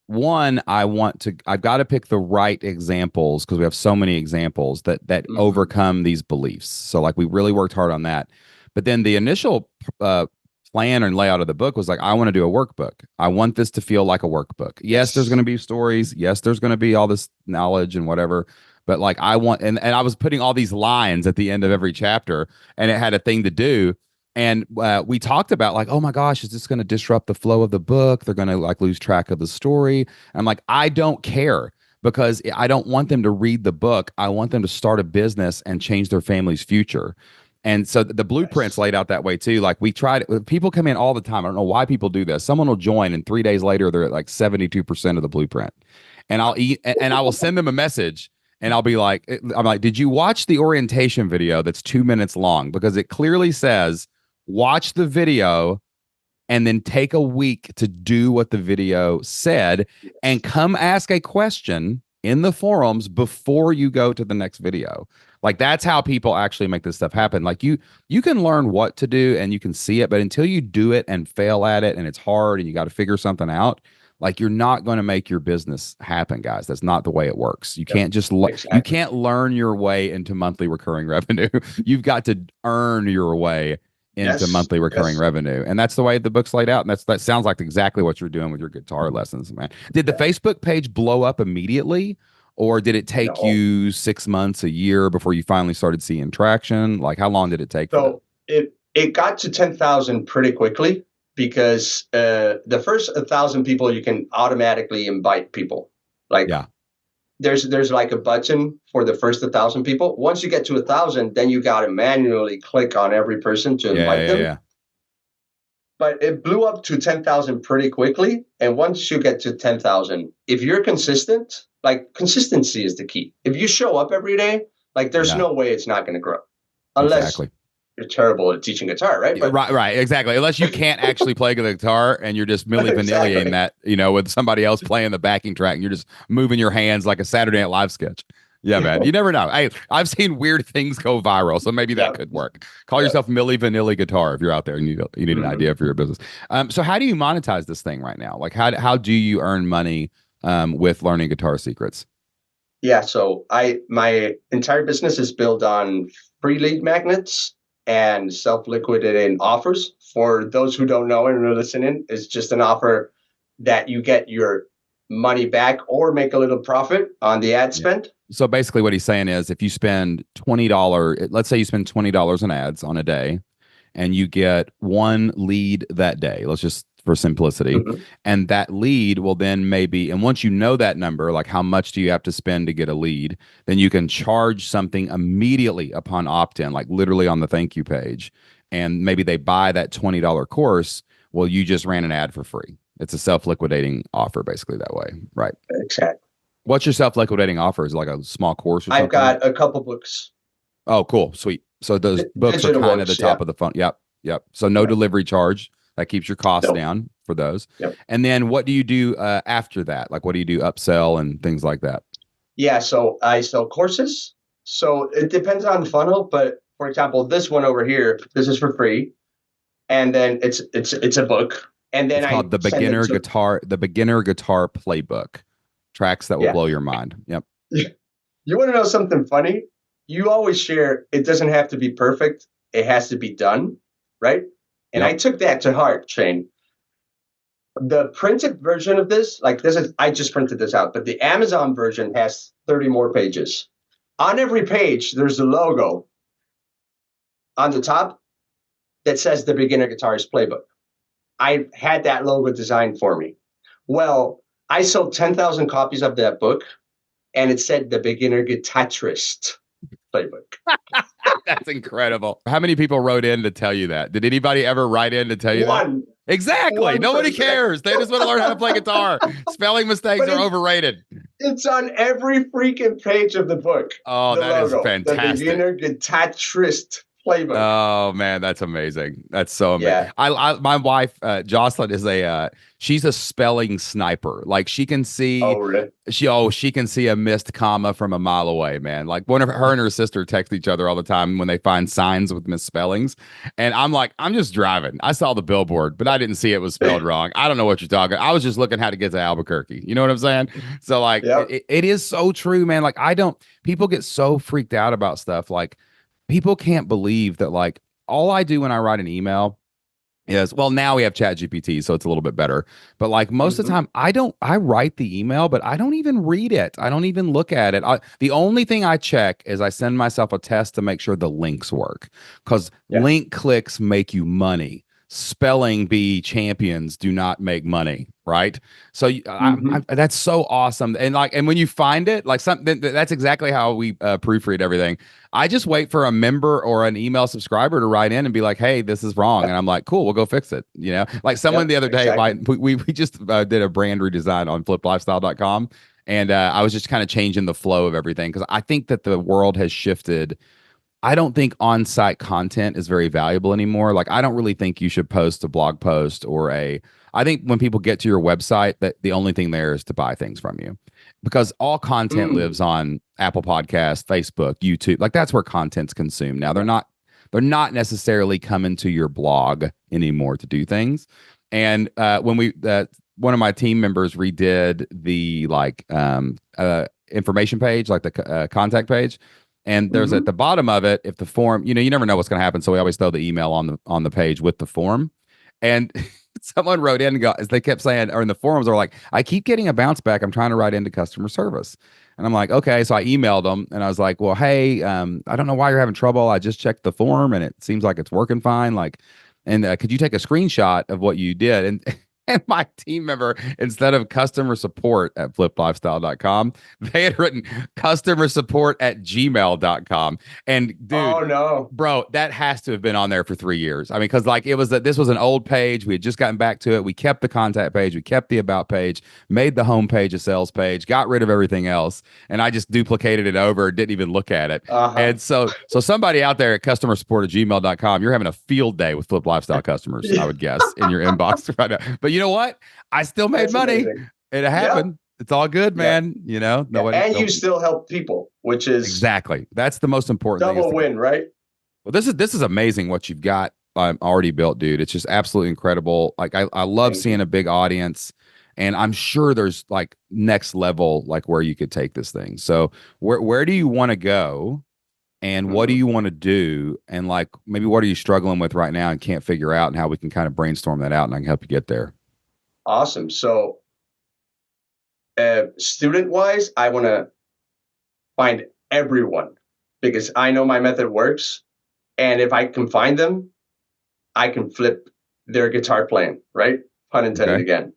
one, I've got to pick the right examples because we have so many examples that Mhm. overcome these beliefs. So like we really worked hard on that. But then the initial uh, plan and layout of the book was like, I want to do a workbook. I want this to feel like a workbook. Yes, there's going Yes. to be stories. Yes, there's going to be all this knowledge and whatever. But like I want, and I was putting all these lines at the end of every chapter, and it had a thing to do. And we talked about like, oh my gosh, is this going to disrupt the flow of the book? They're going to like lose track of the story. And I'm like, I don't care because I don't want them to read the book. I want them to start a business and change their family's future. And so the blueprint's Yes. laid out that way too. Like we tried, people come in all the time. I don't know why people do this. Someone will join, and 3 days later, they're at like 72% of the blueprint. And I'll eat, and I will send them a message, and I'm like, did you watch the orientation video that's 2 minutes long? Because it clearly says, watch the video and then take a week to do what the video said and Yes. come ask a question in the forums before you go to the next video. Like that's how people actually make this stuff happen. Like you can learn what to do and you can see it, but until you do it and fail at it and it's hard and you got to figure something out, like you're not going to make your business happen, guys. That's not the way it works. You Yep. can't just you Exactly. can't learn your way into monthly recurring revenue. You've got to earn your way into Yes. monthly recurring Yes. revenue. And that's the way the book's laid out. And that sounds like exactly what you're doing with your guitar lessons, man. Did the Yeah. Facebook page blow up immediately? Or did it take No. you 6 months, a year before you finally started seeing traction? Like how long did it take for that? So it got to 10,000 pretty quickly because the first 1,000 people you can automatically invite people. Like Yeah. there's like a button for the first 1,000 people. Once you get to 1,000, then you got to manually click on every person to Yeah. invite Yeah. them. Yeah. But it blew up to 10,000 pretty quickly. And once you get to 10,000, if you're consistent, like consistency is the key. If you show up every day, like there's Yeah. no way it's not going to grow unless Exactly. you're terrible at teaching guitar, right? Yeah, But right, right, exactly. Unless you can't actually play the guitar and you're just Milli Vanilli-ing exactly. that, with somebody else playing the backing track and you're just moving your hands like a Saturday Night Live sketch. Yeah, man. You never know. Hey, I've seen weird things go viral, so maybe that Yeah. could work. Call Yeah. yourself Milli Vanilli Guitar if you're out there and you need an Mhm. idea for your business. So how do you monetize this thing right now? Like how do you earn money with learning guitar secrets? Yeah. So my entire business is built on free lead magnets and self-liquidating offers. For those who don't know and are listening, it's just an offer that you get your money back or make a little profit on the ad Yeah. spend. So basically what he's saying is if you spend $20, let's say you spend $20 on ads on a day, and you get one lead that day. Let's just for simplicity. Mhm. And that lead will then maybe, and once you know that number, like how much do you have to spend to get a lead, then you can charge something immediately upon opt in, like literally on the thank you page. And maybe they buy that $20 course. Well, you just ran an ad for free. It's a self liquidating offer, basically, that way. Right. Exactly. What's your self liquidating offer? Is it like a small course or I've something? got a couple books, Oh, cool. Sweet. So those books are digital kind of the works. Yeah. top of the phone. Yep. Yep. So no Yeah. delivery charge. That keeps your costs No. down for those. Yep. And then what do you do after that? Like what do you do upsell and things like that? Yeah. So I sell courses. So it depends on the funnel, but for example, this one over here, this is for free, and then it's a book, and then It's I called send it to the beginner guitar playbook. Tracks that will yeah. blow your mind. Yep. You want to know something funny? You always share it doesn't have to be perfect. It has to be done, right? And I Yep. took that to heart, Shane. The printed version of this, like this is I just printed this out, but the Amazon version has 30 more pages. On every page, there's a logo on the top that says the beginner guitarist playbook. I had that logo designed for me. Well, I sold 10,000 copies of that book, and it said the beginner guitarist playbook. That's incredible. How many people wrote in to tell you that? Did anybody ever write in to tell you that? One, Exactly. one Nobody person. cares. They just want to learn how to play guitar. Spelling mistakes But are overrated. it's on every freaking page of the book. Oh, The that is logo, the fantastic. beginner guitarist playbook. Oh man, that's amazing. That's so amazing. Yeah. My wife, Jocelyn, is she's a spelling sniper. Like Oh, really? she can see a missed comma from a mile away, man. Like one of her and her sister text each other all the time when they find signs with misspellings. And I'm like, I'm just driving. I saw the billboard, but I didn't see it was spelled wrong. I don't know what you're talking. I was just looking how to get to Albuquerque. You know what I'm saying? So like Yep. it is so true, man. Like I don't people get so freaked out about stuff like people can't believe that like all I do when I write an email is well now we have chat gpt so it's a little bit better but like most of the Hmm. time I write the email but I don't even read it. I don't even look at it. The only thing I check is I send myself a test to make sure the links work because Yeah. link clicks make you money. Spelling bee champions do not make money, right? So Hmm. that's so awesome. And like, and when you find it, like something that's exactly how we proofread everything. I just wait for a member or an email subscriber to write in and be like, "Hey, this is wrong," and Yep. I'm like, "Cool, we'll go fix it." You know, like someone Yep. the other day, Exactly. we just did a brand redesign on fliplifestyle.com, and I was just kind of changing the flow of everything because I think that the world has shifted. I don't think on-site content is very valuable anymore. Like I don't really think you should post a blog post or a I think when people get to your website that the only thing there is to buy things from you. Because all content lives Mm. on Apple Podcasts, Facebook, YouTube. Like that's where content's consumed. Now Yeah. they're not necessarily coming to your blog anymore to do things. And when we one of my team members redid the information page, like the contact page, and there's at Hmm. the bottom of it, if the form, you never know what's going to happen, so we always throw the email on the page with the form. And someone wrote in and got, as they kept saying, or in the forums, are like, I keep getting a bounce back. I'm trying to write into customer service. And I'm like, okay. So I emailed them and I was like, well, hey, I don't know why you're having trouble. I just checked the form and it seems like it's working fine. Like, and could you take a screenshot of what you did? And and my team member, instead of customer support at fliplifestyle.com, they had written customer support at gmail.com. And dude, Oh no. bro, that has to have been on there for 3 years. I mean, because like it was that this was an old page. We had just gotten back to it. We kept the contact page, we kept the about page, made the home page a sales page, got rid of everything else, and I just duplicated it over, didn't even look at it. Uh-huh. And so somebody out there at customer support at gmail.com, you're having a field day with Flip Lifestyle customers, I would guess, in your inbox right now. But you know what? I still made That's money. amazing. It Yep. happened. It's all good, Yep. man. You know, Yeah. nobody, And no, you still help people, which is exactly. That's the most important thing is double to get. win, right? Well, this is amazing what you've got already built, dude. It's just absolutely incredible. Like I love Thank seeing you. a big audience, and I'm sure there's like next level, like where you could take this thing. So where do you want to go, and what do Hmm. you want to do, and like maybe what are you struggling with right now and can't figure out, and how we can kind of brainstorm that out, and I can help you get there. Awesome. So, student wise, I want to find everyone because I know my method works. And if I can find them, I can flip their guitar playing, right? Pun intended Okay. again.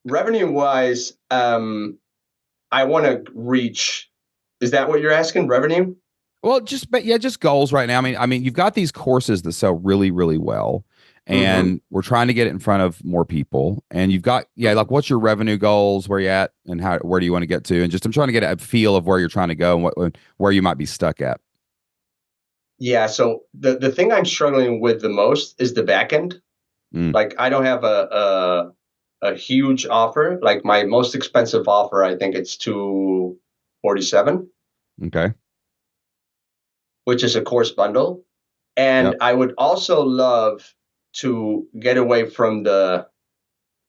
Revenue wise, I want to reach. Is that what you're asking? Revenue? Well, but yeah, just goals right now. I mean, you've got these courses that sell really, really well, Mm-hmm. and we're trying to get it in front of more people. And you've got, yeah, like what's your revenue goals? Where you at, and where do you want to get to? And just I'm trying to get a feel of where you're trying to go and where you might be stuck at. Yeah. So the thing I'm struggling with the most is the back end. Mm, Like I don't have a huge offer. Like my most expensive offer, I think it's 247, okay. which is a course bundle. And Yep. I would also love to get away from the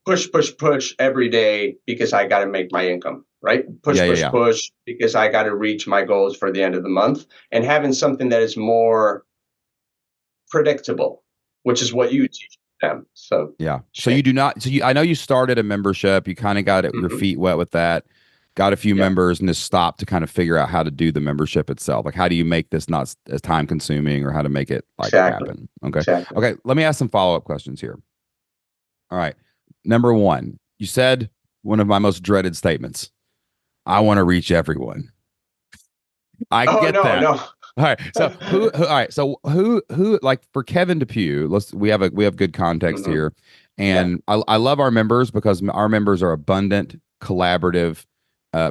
push, push, push every day because I got to make my income, right? Yeah. Push, Yeah. push, Yeah. push because I got to reach my goals for the end of the month and having something that is more predictable, which is what you teach them. So, Yeah. So Shane. you do not. So I know you started a membership. You kind of got your Hmm. feet wet with that. Got a few Yeah, members and just stopped to kind of figure out how to do the membership itself. Like, how do you make this not as time consuming, or how to make it like exactly. happen? Okay. Exactly. Okay. Let me ask some follow up questions here. All right. Number one, you said one of my most dreaded statements. I want to reach everyone. I Oh, get no, that. no. All right. So all right. So who like for Kevin Depew, we have good context Hmm. here. Yeah. And I love our members because our members are abundant, collaborative,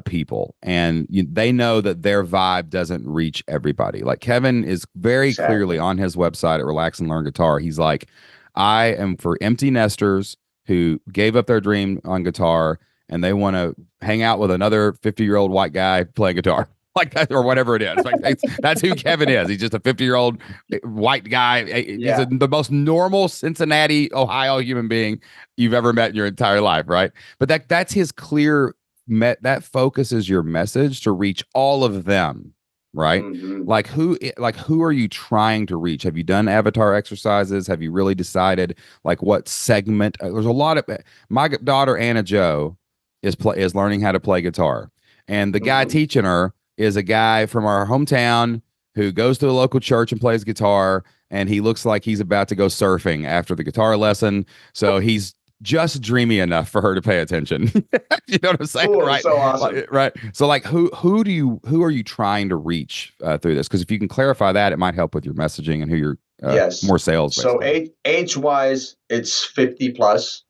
people, and they know that their vibe doesn't reach everybody. Like Kevin is very clearly Exactly. on his website at Relax and Learn Guitar. He's like, I am for empty nesters who gave up their dream on guitar and they want to hang out with another 50-year-old white guy playing guitar. Like that, or whatever it is. Like that's who Kevin is. He's just a 50-year-old white guy. He's Yeah. the most normal Cincinnati, Ohio human being you've ever met in your entire life, right? But that's his clear that focuses your message to reach all of them, right? Hmm. Like who are you trying to reach? Have you done avatar exercises? Have you really decided like what segment? There's a lot of my daughter Anna Joe is learning how to play guitar, and the guy Hmm. teaching her is a guy from our hometown who goes to a local church and plays guitar, and he looks like he's about to go surfing after the guitar lesson. So he's just dreamy enough for her to pay attention. You know what I'm saying, Cool. right? So awesome. Right. So like who are you trying to reach through this? Because if you can clarify that, it might help with your messaging and who you're Yes. more sales So basically. age wise, it's 50 plus,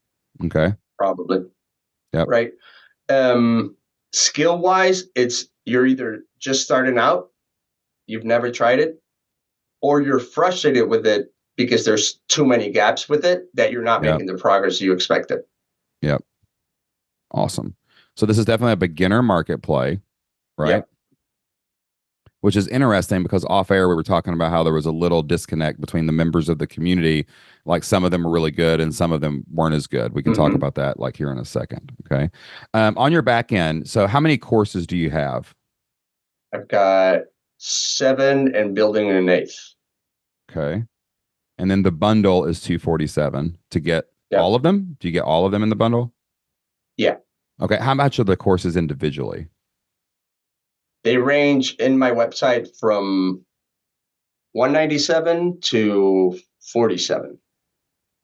Okay. probably. Yep. Right. Skill wise, it's you're either just starting out, you've never tried it, or you're frustrated with it because there's too many gaps with it that you're not Yep. making the progress you expected. Yep. Awesome. So this is definitely a beginner market play, right? Yep. Which is interesting because off air we were talking about how there was a little disconnect between the members of the community. Like some of them were really good and some of them weren't as good. We can talk Hmm. about that like here in a second. Okay. On your back end, so how many courses do you have? I've got 7 and building an eighth. Okay. And then the bundle is 247 to get Yep. all of them. Do you get all of them in the bundle? Yeah. Okay. How much are the courses individually? They range in my website from 197 to 47.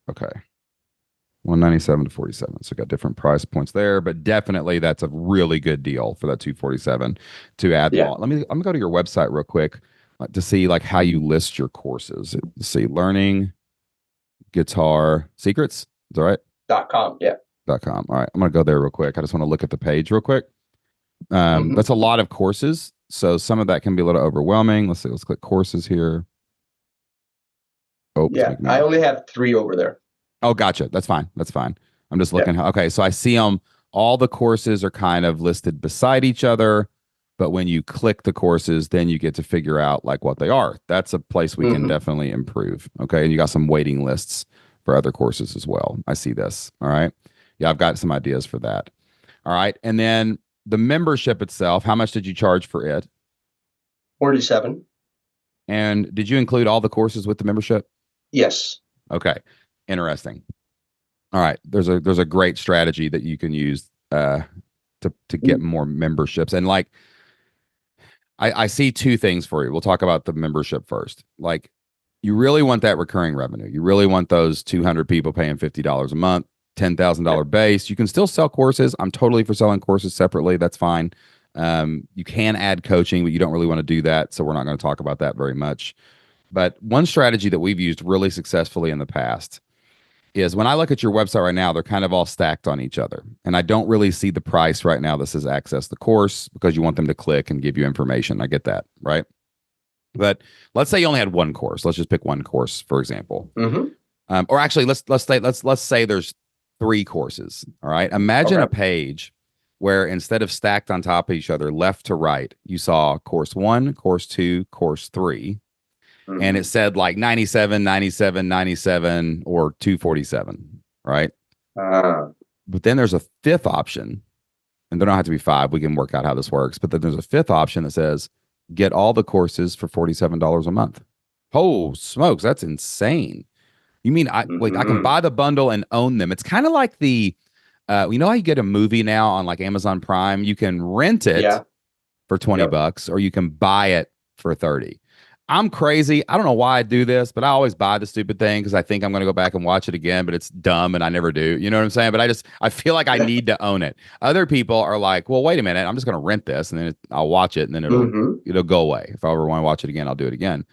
Okay. 197 to 47. So got different price points there, but definitely that's a really good deal for that 247 to add them Yeah. all. I'm gonna go to your website real quick to see like how you list your courses. Let's see, learning guitar secrets. Is that right? .com. Yeah. .com. All right. I'm gonna go there real quick. I just want to look at the page real quick. Hmm. That's a lot of courses. So some of that can be a little overwhelming. Let's see, let's click courses here. Oh, it's Yeah. making me I only have 3 over there. Oh, gotcha. That's fine. That's fine. I'm just Yeah. looking. Okay, so I see them. All the courses are kind of listed beside each other, but when you click the courses, then you get to figure out like what they are. That's a place we can Hmm. definitely improve. Okay, and you got some waiting lists for other courses as well. I see this. All right. Yeah, I've got some ideas for that. All right, and then the membership itself. How much did you charge for it? 47. And did you include all the courses with the membership? Yes. Okay, interesting. All right, there's a great strategy that you can use to get more memberships. And like I see two things for you. We'll talk about the membership first. Like you really want that recurring revenue. You really want those 200 people paying $50 a month, $10,000 Yep. base. You can still sell courses. I'm totally for selling courses separately. That's fine. You can add coaching, but you don't really want to do that. So we're not going to talk about that very much. But one strategy that we've used really successfully in the past is when I look at your website right now, they're kind of all stacked on each other. And I don't really see the price right now that says access the course because you want them to click and give you information. I get that, right? But let's say you only had one course. Let's just pick one course, for example. Hmm. Or actually, let's say there's 3 courses. All right. Imagine a Okay. page where instead of stacked on top of each other, left to right, you saw course 1, course 2, course 3, and it Hmm. said like 97, 97, 97, or 247, right? Uh, But then there's a fifth option, and there don't have to be 5. We can work out how this works. But then there's a fifth option that says get all the courses for $47 a month. Oh, smokes, that's insane. You mean I can hmm. buy the bundle and own them? It's kind of like you know how you get a movie now on like Amazon Prime? You can rent it Yeah. for 20 Yep. bucks or you can buy it for 30. I'm crazy. I don't know why I do this, but I always buy the stupid thing because I think I'm going to go back and watch it again, but it's dumb and I never do. You know what I'm saying? But I feel like I need to own it. Other people are like, well, wait a minute. I'm just going to rent this and then I'll watch it and then Hmm. it'll go away. If I ever want to watch it again, I'll do it again.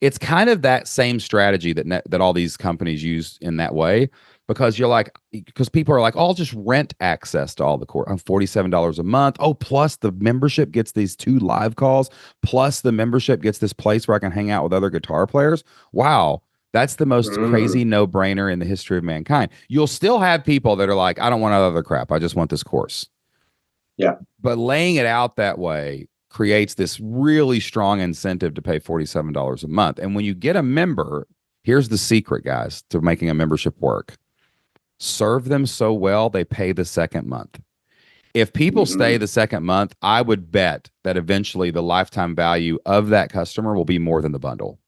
It's kind of that same strategy that all these companies use in that way. because you're like, because people are like, oh, I'll just rent access to all the course. I'm $47 a month. Oh, plus the membership gets these 2 live calls, plus the membership gets this place where I can hang out with other guitar players. Wow. That's the most crazy Mm, no-brainer in the history of mankind. You'll still have people that are like, I don't want other crap. I just want this course. yeah. But laying it out that way creates this really strong incentive to pay $47 a month. And when you get a member, here's the secret, guys, to making a membership work. Serve them so well, they pay the second month. If people stay Hmm. the second month, I would bet that eventually the lifetime value of that customer will be more than the bundle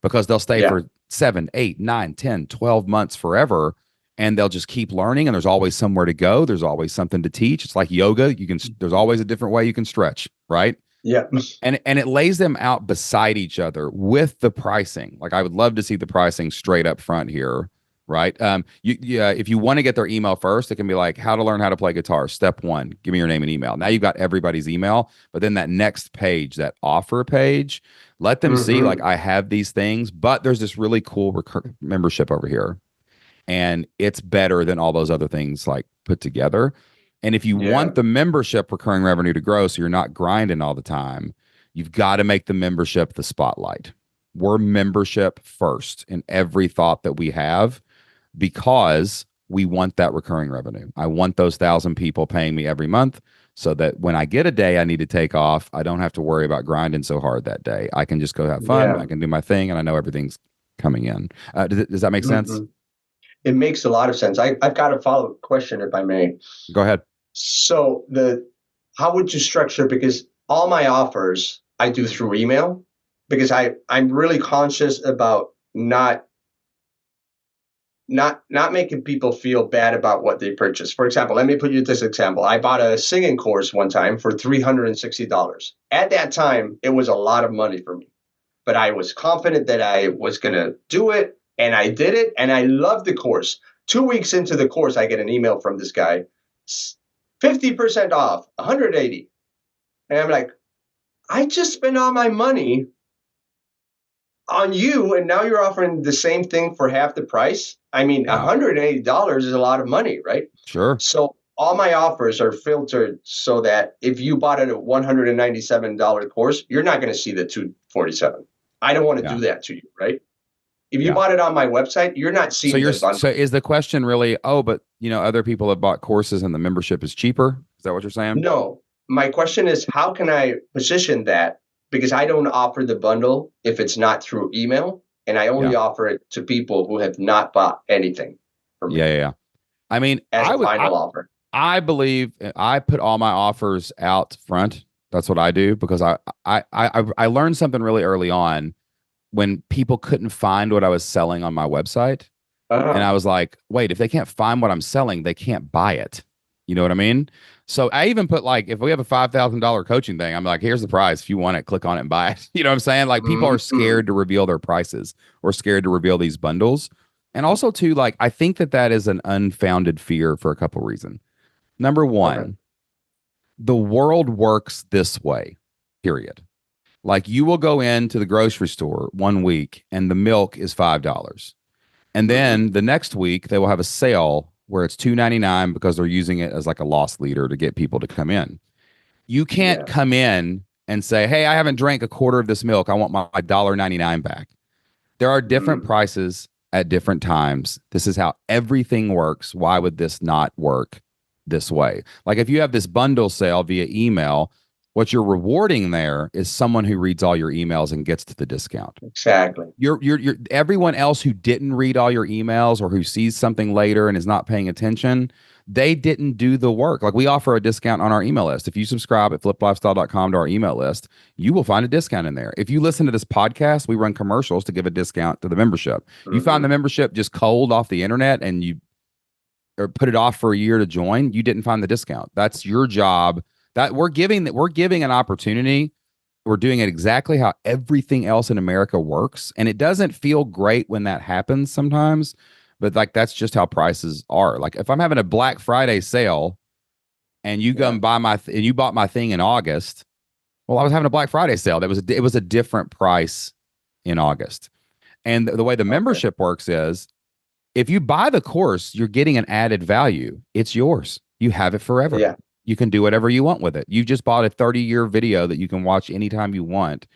because they'll stay Yeah. for 7, 8, 9, 10, 12 months forever. And they'll just keep learning. And there's always somewhere to go. There's always something to teach. It's like yoga. There's always a different way you can stretch, right? Yeah. And it lays them out beside each other with the pricing. Like I would love to see the pricing straight up front here, right? If you want to get their email first, it can be like how to learn how to play guitar. Step 1, give me your name and email. Now you've got everybody's email, but then that next page, that offer page, let them see like Hmm. I have these things, but there's this really cool membership over here and it's better than all those other things like put together. And if you Yeah. want the membership recurring revenue to grow so you're not grinding all the time, you've got to make the membership the spotlight. We're membership first in every thought that we have because we want that recurring revenue. I want those 1,000 people paying me every month so that when I get a day I need to take off, I don't have to worry about grinding so hard that day. I can just go have fun. Yeah. I can do my thing and I know everything's coming in. Does that make sense? Hmm. It makes a lot of sense. I've got a follow-up question, if I may. Go ahead. So how would you structure? Because all my offers I do through email because I'm really conscious about not making people feel bad about what they purchase. For example, let me put you this example. I bought a singing course one time for $360. At that time, it was a lot of money for me, but I was confident that I was going to do it, and I did it, and I loved the course. 2 weeks into the course, I get an email from this guy, 50% off, 180. And I'm like, I just spent all my money on you, and now you're offering the same thing for half the price. I mean, Yeah, $180 is a lot of money, right? sure. So all my offers are filtered so that if you bought a $197 course, you're not going to see the 247. I don't want to Yeah, do that to you, right? If you yeah. bought it on my website, you're not seeing the So bundle. is the question really, oh, but other people have bought courses and the membership is cheaper? Is that what you're saying? No, my question is, how can I position that? Because I don't offer the bundle if it's not through email, and I only Yeah. offer it to people who have not bought anything from Yeah, me yeah, yeah. I mean, as a final offer. I believe I put all my offers out front. That's what I do because I learned something really early on when people couldn't find what I was selling on my website. And I Ah, was like, wait, if they can't find what I'm selling, they can't buy it. You know what I mean? So I even put like, if we have a $5,000 coaching thing, I'm like, here's the price. If you want it, click on it and buy it. You know what I'm saying? Like people are mm, scared to reveal their prices or scared to reveal these bundles. And also too, like, I think that that is an unfounded fear for a couple reasons. Number okay. one, the world works this way, period. Like you will go into the grocery store one week and the milk is $5. And Hmm. then the next week they will have a sale where it's 2.99 because they're using it as like a loss leader to get people to come in. You can't Yeah. come in and say, "Hey, I haven't drank a quarter of this milk. I want my $1.99 back." There are different Mm, prices at different times. This is how everything works. Why would this not work this way? Like if you have this bundle sale via email, what you're rewarding there is someone who reads all your emails and gets to the discount. exactly. You're everyone else who didn't read all your emails or who sees something later and is not paying attention, they didn't do the work. Like we offer a discount on our email list. If you subscribe at fliplifestyle.com to our email list, you will find a discount in there. If you listen to this podcast, we run commercials to give a discount to the membership. You found the Hmm. membership just cold off the internet and you or put it off for a year to join, you didn't find the discount. That's your job. That we're giving an opportunity. We're doing it exactly how everything else in America works. And it doesn't feel great when that happens sometimes, but like that's just how prices are. Like if I'm having a Black Friday sale and you go Yeah. and buy and you bought my thing in August, well, I was having a Black Friday sale. It was a different price in August. And the way the Okay. membership works is If you buy the course, you're getting an added value. It's yours. You have it forever. Yeah. You can do whatever you want with it. You just bought a 30-year video that you can watch anytime you want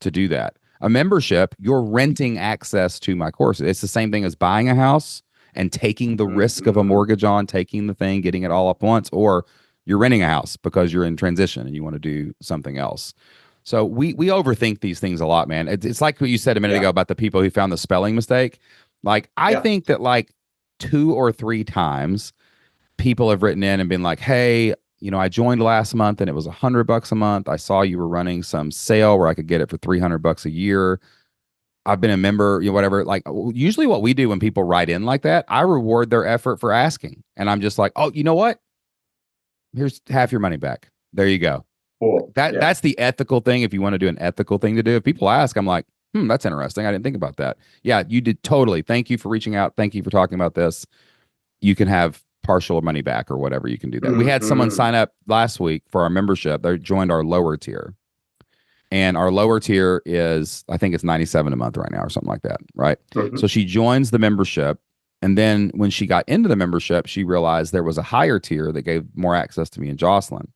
to do that. A membership, you're renting access to my courses. It's the same thing as buying a house and taking the risk of a Mm-hmm. mortgage on, taking the thing, getting it all up once, or you're renting a house because you're in transition and you want to do something else. So we overthink these things a lot, man. It's like what you said a minute Yeah. ago about the people who found the spelling mistake. Like I Yeah. think that like 2 or 3 times people have written in and been like, "Hey, I joined last month and it was $100 a month. I saw you were running some sale where I could get it for $300 a year. I've been a member, whatever." Like usually what we do when people write in like that, I reward their effort for asking. And I'm just like, "Oh, you know what? Here's half your money back. There you go." Cool. Yeah. That's the ethical thing. If you want to do an ethical thing to do, if people ask, I'm like, that's interesting. I didn't think about that. Yeah, you did totally. Thank you for reaching out. Thank you for talking about this. You can have partial money back or whatever. You can do that. We had someone Mm-hmm. sign up last week for our membership. They joined our lower tier. And our lower tier is, I think it's 97 a month right now or something like that. Right. Mm-hmm. So she joins the membership. And then when she got into the membership, she realized there was a higher tier that gave more access to me and Jocelyn.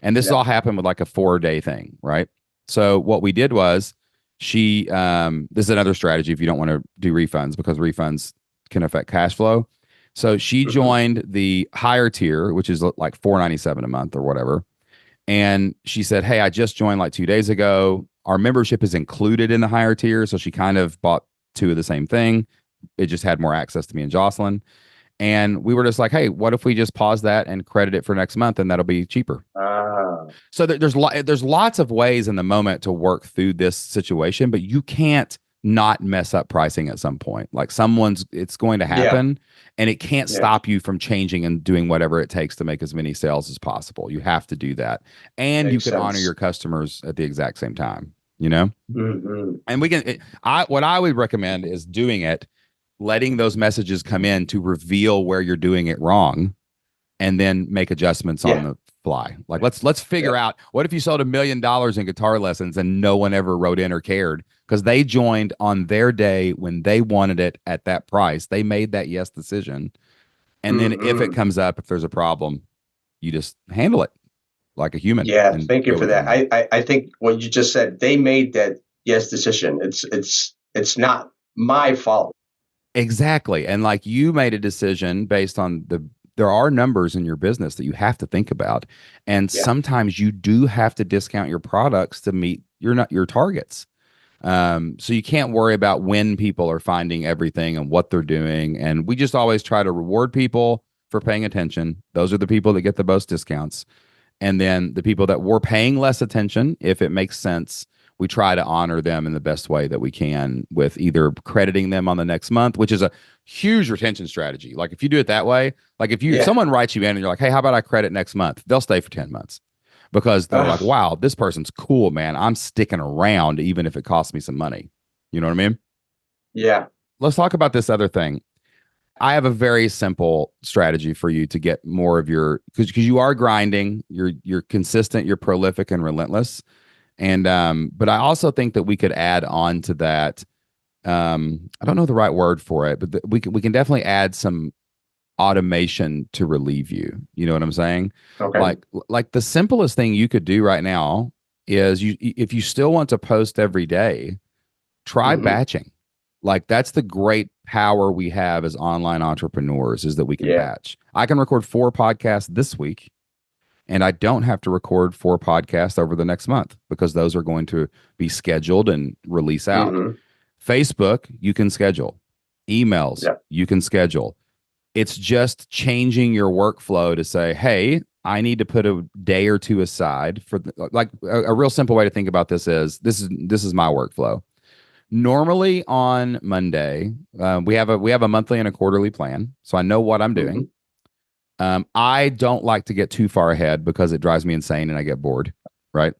And this Yeah. all happened with like a 4-day thing, right? So what we did was this is another strategy if you don't want to do refunds because refunds can affect cash flow. So she Mm-hmm. joined the higher tier, which is like 497 a month or whatever. And she said, "Hey, I just joined like 2 days ago. Our membership is included in the higher tier." So she kind of bought two of the same thing. It just had more access to me and Jocelyn. And we were just like, "Hey, what if we just pause that and credit it for next month and that'll be cheaper?" Ah. So there's lots of ways in the moment to work through this situation, but you can't not mess up pricing at some point. Like it's going to Yeah. happen, and it can't Yeah. stop you from changing and doing whatever it takes to make as many sales as possible. You have to do that, and you Makes can honor sense. your customers at the exact same time. You know, Mm-hmm. and we can. What I would recommend is doing it, letting those messages come in to reveal where you're doing it wrong and then make adjustments on Yeah. the fly. Like let's Yeah. figure out what if you sold $1 million in guitar lessons and no one ever wrote in or cared because they joined on their day when they wanted it at that price. They made that yes decision. And then if it Mm-hmm. comes up, if there's a problem, you just handle it like a human Yeah. and Thank you go for with it from that. there. I think what you just said, they made that yes decision. It's not my fault. Exactly. And like you made a decision based on there are numbers in your business that you have to think about. And Yeah. sometimes you do have to discount your products to meet your targets. So you can't worry about when people are finding everything and what they're doing. And we just always try to reward people for paying attention. Those are the people that get the most discounts. And then the people that were paying less attention, if it makes sense, we try to honor them in the best way that we can with either crediting them on the next month, which is a huge retention strategy. Like if you do it that way, like if Yeah. someone writes you in and you're like, "Hey, how about I credit next month?" They'll stay for 10 months because they're like, Ugh. "Wow, this person's cool, man. I'm sticking around even if it costs me some money." You know what I mean? Yeah. Let's talk about this other thing. I have a very simple strategy for you to get more of your because you are grinding, you're consistent, you're prolific and relentless. And but I also think that we could add on to that. I don't know the right word for it, but we can definitely add some automation to relieve you. You know what I'm saying? Okay. Like the simplest thing you could do right now is you if you still want to post every day, try Mm-hmm. batching. Like that's the great power we have as online entrepreneurs is that we can Yeah. batch. I can record 4 podcasts this week and I don't have to record 4 podcasts over the next month because those are going to be scheduled and release out. Mm-hmm. Facebook, you can schedule. Emails, Yeah. you can schedule. It's just changing your workflow to say, "Hey, I need to put a day or two aside for like a real simple way to think about this is my workflow. Normally on Monday, we have a monthly and a quarterly plan, so I know what I'm Mm-hmm. doing. I don't like to get too far ahead because it drives me insane and I get bored, right?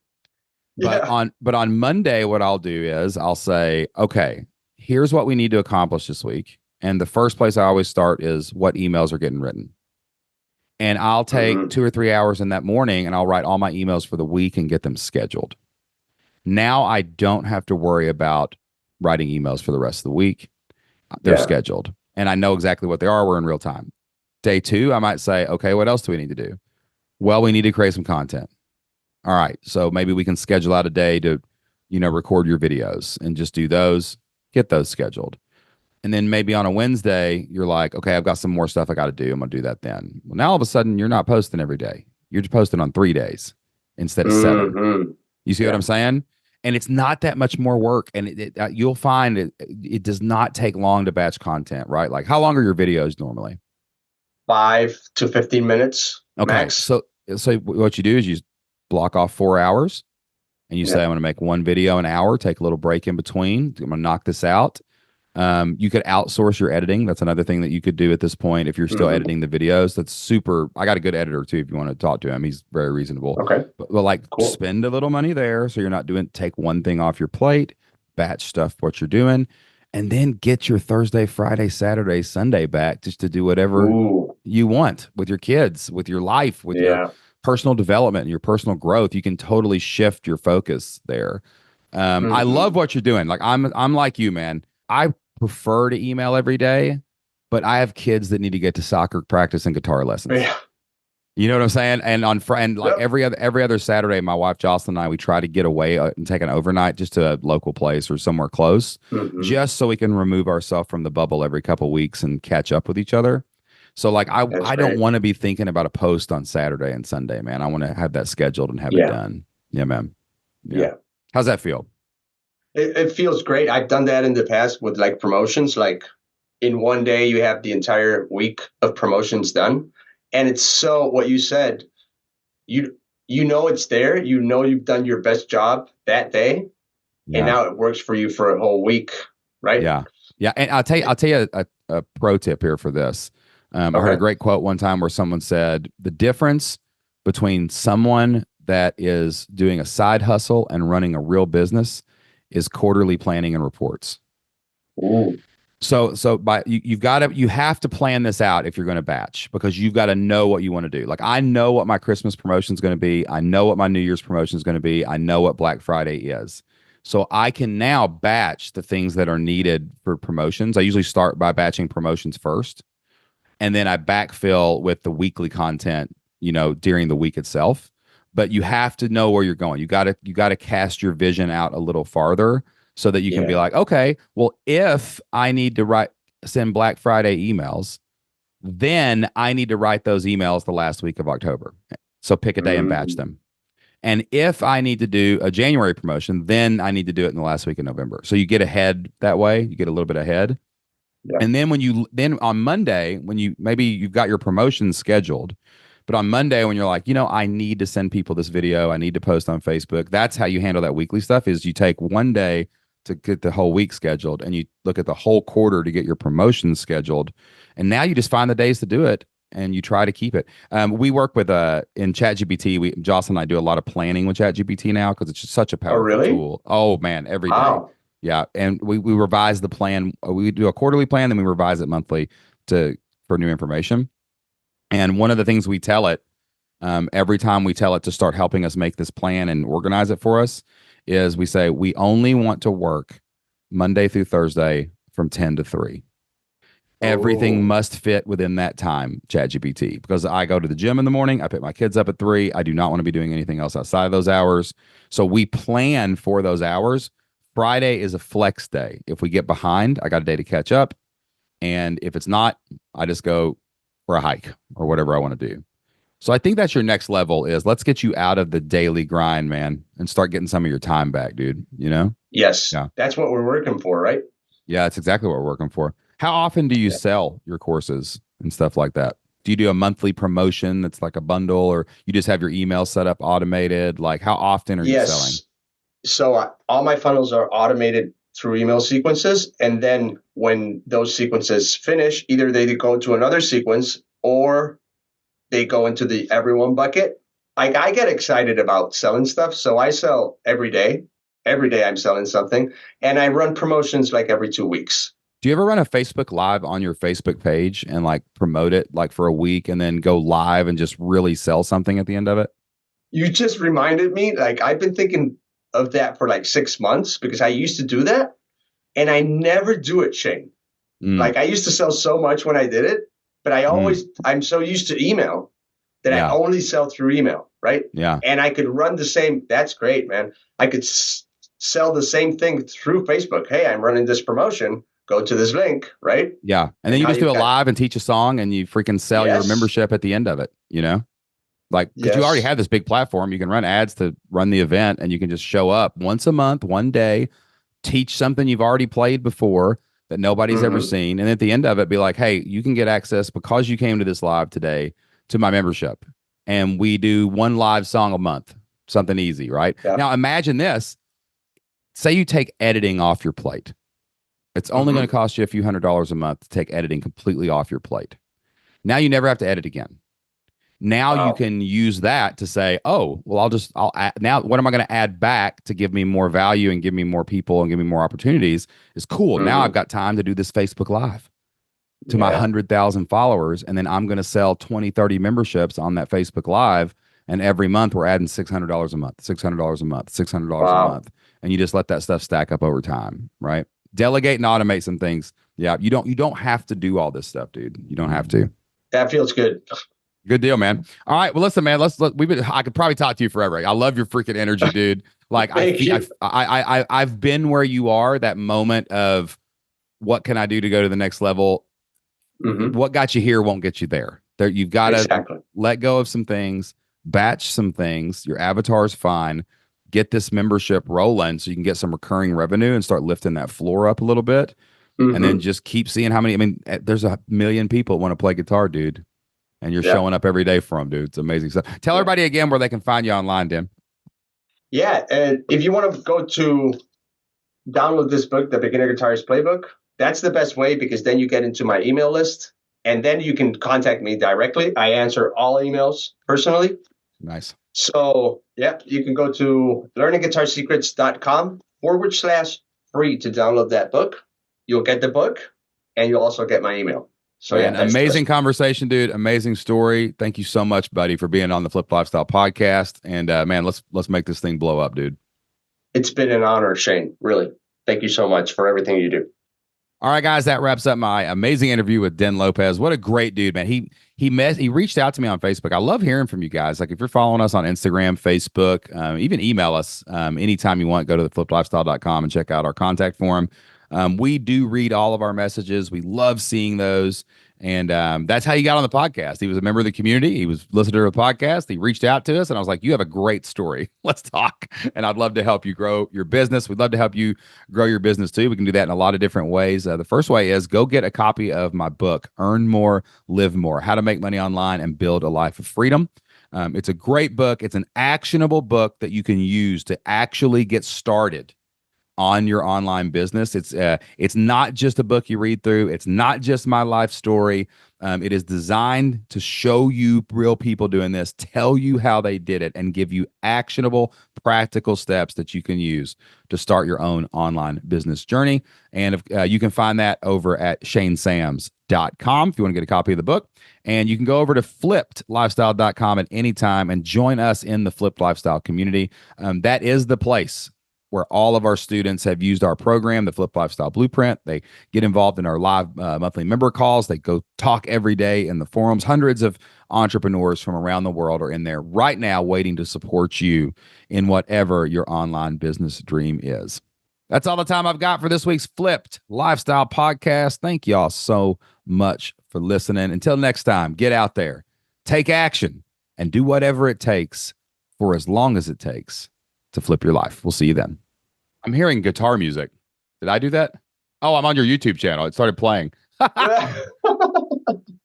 But Yeah. on Monday, what I'll do is I'll say, "Okay, here's what we need to accomplish this week." And the first place I always start is what emails are getting written. And I'll take Mm-hmm. 2 or 3 hours in that morning and I'll write all my emails for the week and get them scheduled. Now I don't have to worry about writing emails for the rest of the week. They're Yeah. scheduled. and I know exactly what they are. We're in real time. Day two, I might say, okay, what else do we need to do? Well, we need to create some content. All right. So maybe we can schedule out a day to, record your videos and just do those, get those scheduled. And then maybe on a Wednesday, you're like, okay, I've got some more stuff I got to do. I'm going to do that then. Well, now all of a sudden, you're not posting every day. You're just posting on 3 days instead of 7. Mm-hmm. You see what Yeah. I'm saying? And it's not that much more work. And you'll find it does not take long to batch content, right? Like, how long are your videos normally? 5 to 15 minutes Okay. max. So what you do is you block off 4 hours and you say, Yeah. I'm going to make one video an hour, take a little break in between. I'm going to knock this out. You could outsource your editing. That's another thing that you could do at this point if you're still Mm-hmm. editing the videos. That's super. I got a good editor too. If you want to talk to him, he's very reasonable. Okay. But like, Cool. spend a little money there, so you're not doing. Take one thing off your plate, batch stuff what you're doing, and then get your Thursday, Friday, Saturday, Sunday back just to do whatever Ooh. you want with your kids, with your life, with your Yeah. personal development and your personal growth. You can totally shift your focus there. I love Mm-hmm. what you're doing. Like I'm like you, man. I prefer to email every day, but I have kids that need to get to soccer practice and guitar lessons. Yeah. You know what I'm saying? And like Yep. every other Saturday, my wife Jocelyn and I we try to get away and take an overnight just to a local place or somewhere close, Mm-hmm. just so we can remove ourselves from the bubble every couple weeks and catch up with each other. So like That's I don't great. want to be thinking about a post on Saturday and Sunday, man. I want to have that scheduled and have it Yeah. done. Yeah, man. Yeah. Yeah. How's that feel? It feels great. I've done that in the past with like promotions. Like in one day, you have the entire week of promotions done. And it's so what you said, you know it's there. You know you've done your best job that day. And Yeah. now it works for you for a whole week, right? Yeah. Yeah. And I'll tell you a pro tip here for this. I heard a Okay. great quote one time where someone said the difference between someone that is doing a side hustle and running a real business is quarterly planning and reports. Ooh. So by you have to plan this out if you're going to batch because you've got to know what you want to do. Like I know what my Christmas promotion is going to be. I know what my New Year's promotion is going to be. I know what Black Friday is. So I can now batch the things that are needed for promotions. I usually start by batching promotions first, and then I backfill with the weekly content, during the week itself. But you have to know where you're going. You got to cast your vision out a little farther so that you can be Yeah. like, okay, well, if I need to send Black Friday emails, then I need to write those emails the last week of October. So pick a day and batch Mm. them. And if I need to do a January promotion, then I need to do it in the last week of November. So you get ahead that way. You get a little bit ahead. Yeah. And then then on Monday, when maybe you've got your promotions scheduled, but on Monday when you're like, I need to send people this video, I need to post on Facebook. That's how you handle that weekly stuff is you take one day to get the whole week scheduled and you look at the whole quarter to get your promotions scheduled. And now you just find the days to do it and you try to keep it. We work with in ChatGPT. Jocelyn and I do a lot of planning with ChatGPT now because it's just such a Oh, powerful really? tool. Oh man, every day. Wow. Yeah, and we revise the plan. We do a quarterly plan, then we revise it monthly for new information. And one of the things we tell it every time we tell it to start helping us make this plan and organize it for us is we say we only want to work Monday through Thursday from 10 to 3. Everything Oh, must fit within that time, ChatGPT, because I go to the gym in the morning. I pick my kids up at 3. I do not want to be doing anything else outside of those hours. So we plan for those hours. Friday is a flex day. If we get behind, I got a day to catch up. And if it's not, I just go for a hike or whatever I want to do. So I think that's your next level is let's get you out of the daily grind, man, and start getting some of your time back, dude. yes. Yeah. That's what we're working for, right? Yeah, that's exactly what we're working for. How often do you Yeah. sell your courses and stuff like that? Do you do a monthly promotion that's like a bundle or you just have your email set up automated? Like how often are you selling? Yes. So all my funnels are automated through email sequences. And then when those sequences finish, either they go to another sequence or they go into the everyone bucket. Like I get excited about selling stuff. So I sell every day. Every day I'm selling something. And I run promotions like every 2 weeks. Do you ever run a Facebook Live on your Facebook page and like promote it like for a week and then go live and just really sell something at the end of it? You just reminded me, like I've been thinking of that for like 6 months because I used to do that and I never do it, Shane. Mm, Like I used to sell so much when I did it, but mm, I'm so used to email that I yeah. only sell through email, right? Yeah. And I could run the same. That's great, man. I could sell the same thing through Facebook. Hey, I'm running this promotion. Go to this link, right? Yeah. And then And you how just do you've it got live and teach a song and you freaking sell your yes, membership at the end of it, you know? Like, because you already yes, have this big platform, you can run ads to run the event and you can just show up once a month, one day, teach something you've already played before that nobody's ever mm-hmm. seen. And at the end of it, be like, hey, you can get access because you came to this live today to my membership. And we do one live song a month, something easy, right? Yeah, Now, imagine this, say you take editing off your plate. It's only going to mm-hmm. cost you a few $100s a month to take editing completely off your plate. Now you never have to edit again. Now you Wow, can use that to say, oh, well, I'll add, now what am I going to add back to give me more value and give me more people and give me more opportunities is cool. Now I've mm-hmm. got time to do this Facebook Live to my Yeah, 100,000 followers. And then I'm going to sell 20, 30 memberships on that Facebook Live. And every month we're adding $600 a month, $600 a month, $600 a wow, month. And you just let that stuff stack up over time, right? Delegate and automate some things. Yeah, you don't have to do all this stuff, dude. You don't have to. that feels good. Good deal, man. All right, well, listen, man. I could probably talk to you forever. I love your freaking energy, dude. Like I Thank feel, you. I've been where you are. That moment of what can I do to go to the next level? Mm-hmm. What got you here won't get you there. There, you've got to Exactly. let go of some things, batch some things. Your avatar's fine. Get this membership rolling so you can get some recurring revenue and start lifting that floor up a little bit. And then Mm-hmm. just keep seeing how many. I mean, there's a million people want to play guitar, dude, and you're Yeah, showing up every day for them, dude. It's amazing stuff. Tell yeah, everybody again where they can find you online, Dan. yeah. And if you want to go to download this book, The Beginner Guitarist Playbook, that's the best way because then you get into my email list and then you can contact me directly. I answer all emails personally. Nice. So, yeah, you can go to learningguitarsecrets.com/free to download that book. You'll get the book and you'll also get my email. So, yeah, Man, that's the amazing best. conversation, dude. Amazing story. Thank you so much, buddy, for being on the Flip Lifestyle podcast. And man, let's make this thing blow up, dude. It's been an honor, Shane. Really. Thank you so much for everything you do. All right, guys, that wraps up my amazing interview with Den Lopez. What a great dude, man. He reached out to me on Facebook. I love hearing from you guys. Like if you're following us on Instagram, Facebook, even email us anytime you want. Go to thefliplifestyle.com and check out our contact form. We do read all of our messages. We love seeing those. And that's how he got on the podcast. He was a member of the community. He was listening to a podcast. He reached out to us, and I was like, "You have a great story. Let's talk." And I'd love to help you grow your business. We'd love to help you grow your business too. We can do that in a lot of different ways. The first way is go get a copy of my book, Earn More, Live More: How to Make Money Online and Build a Life of Freedom. It's a great book. It's an actionable book that you can use to actually get started on your online business. It's not just a book you read through. It's not just my life story. It is designed to show you real people doing this, tell you how they did it, and give you actionable, practical steps that you can use to start your own online business journey. And you can find that over at shanesams.com if you want to get a copy of the book. And you can go over to flippedlifestyle.com at any time and join us in the Flipped Lifestyle community. That is the place where all of our students have used our program, the Flip Lifestyle Blueprint. They get involved in our live monthly member calls. They go talk every day in the forums. Hundreds of entrepreneurs from around the world are in there right now waiting to support you in whatever your online business dream is. That's all the time I've got for this week's Flipped Lifestyle podcast. Thank y'all so much for listening. Until next time, get out there, take action, and do whatever it takes for as long as it takes to flip your life. We'll see you then. I'm hearing guitar music. Did I do that? Oh, I'm on your YouTube channel. It started playing.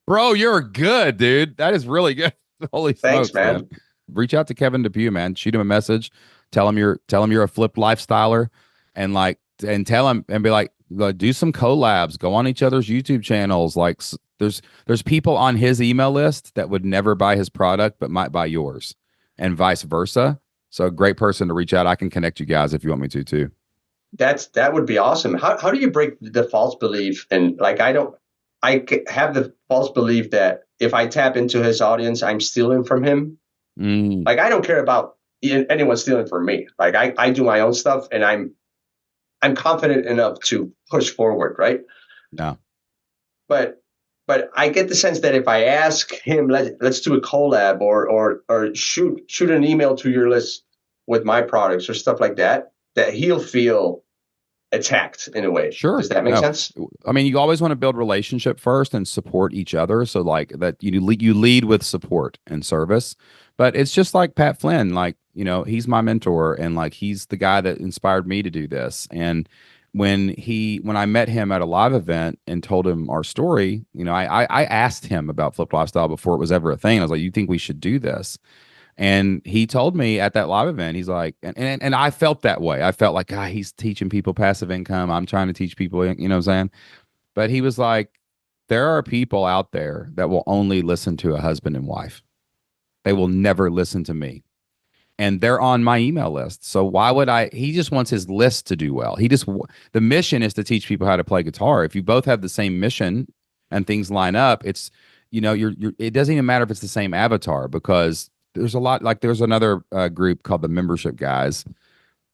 Bro, you're good, dude. That is really good. Holy Thanks, smokes, man. man. Reach out to Kevin Depew, man. Shoot him a message. Tell him you're a flipped lifestyler and tell him and be like, do some collabs, go on each other's YouTube channels. Like there's people on his email list that would never buy his product but might buy yours and vice versa. So a great person to reach out. I can connect you guys if you want me to too. That would be awesome. How do you break the false belief? And like, have the false belief that if I tap into his audience, I'm stealing from him. Mm, Like, I don't care about anyone stealing from me. Like I do my own stuff and I'm confident enough to push forward. Right. no. but I get the sense that if I ask him, let's do a collab, or shoot an email to your list with my products or stuff like that, that he'll feel attacked in a way. Sure. Does that make No. sense? I mean, you always want to build relationship first and support each other. So like that you lead with support and service. But it's just like Pat Flynn, like, he's my mentor and like he's the guy that inspired me to do this. And when I met him at a live event and told him our story, I asked him about Flip Lifestyle before it was ever a thing. I was like, you think we should do this? And he told me at that live event, he's like, and I felt that way. I felt like, God, he's teaching people passive income. I'm trying to teach people, you know what I'm saying? But he was like, there are people out there that will only listen to a husband and wife. They will never listen to me. And they're on my email list. So why would I? He just wants his list to do well. The mission is to teach people how to play guitar. If you both have the same mission and things line up, it's, it doesn't even matter if it's the same avatar because there's a lot, like there's another group called the Membership Guys.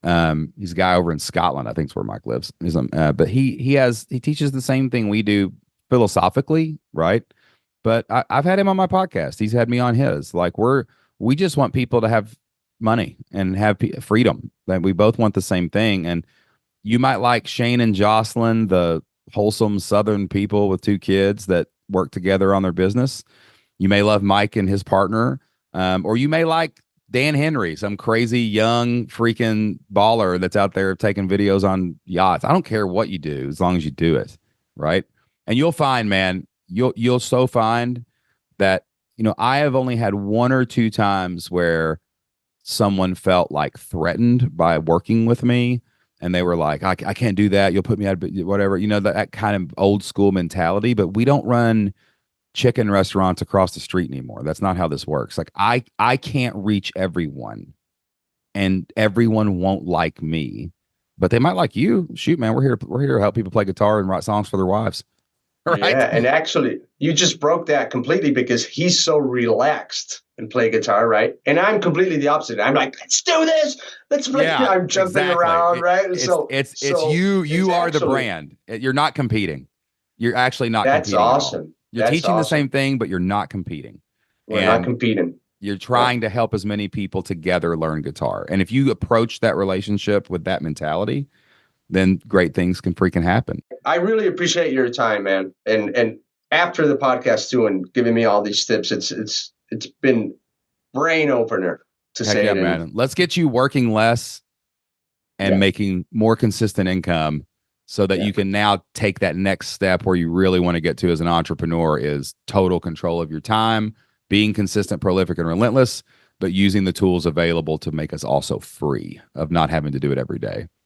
He's a guy over in Scotland. I think it's where Mike lives. But he teaches the same thing we do philosophically, right? But I've had him on my podcast. He's had me on his. Like we just want people to have money and have freedom. That we both want the same thing. And you might like Shane and Jocelyn, the wholesome Southern people with two kids that work together on their business. You may love Mike and his partner, or you may like Dan Henry, some crazy young freaking baller that's out there taking videos on yachts. I don't care what you do as long as you do it, right? And you'll find, man, you'll so find that I have only had one or two times where someone felt like threatened by working with me and they were like, I can't do that, you'll put me out of whatever, that kind of old school mentality. But we don't run chicken restaurants across the street anymore. That's not how this works. Like I can't reach everyone and everyone won't like me, but they might like you. Shoot, man, we're here to help people play guitar and write songs for their wives. Right? Yeah, and actually, you just broke that completely because he's so relaxed and play guitar, right? And I'm completely the opposite. I'm like, let's do this. Let's play. Yeah, I'm jumping exactly. around, right? And It's you. it's You are the actually brand. You're not competing. You're actually not that's competing at all. awesome. You're That's teaching the same awesome. thing, but you're not competing. We're not And competing. you're Yeah. trying to help as many people together learn guitar. And if you approach that relationship with that mentality, then great things can freaking happen. I really appreciate your time, man. And after the podcast too, and giving me all these tips, it's been brain opener to Heck say yeah, it. man. Let's get you working less and Yeah, making more consistent income so that yeah. you can now take that next step where you really want to get to as an entrepreneur is total control of your time, being consistent, prolific, and relentless, but using the tools available to make us also free of not having to do it every day.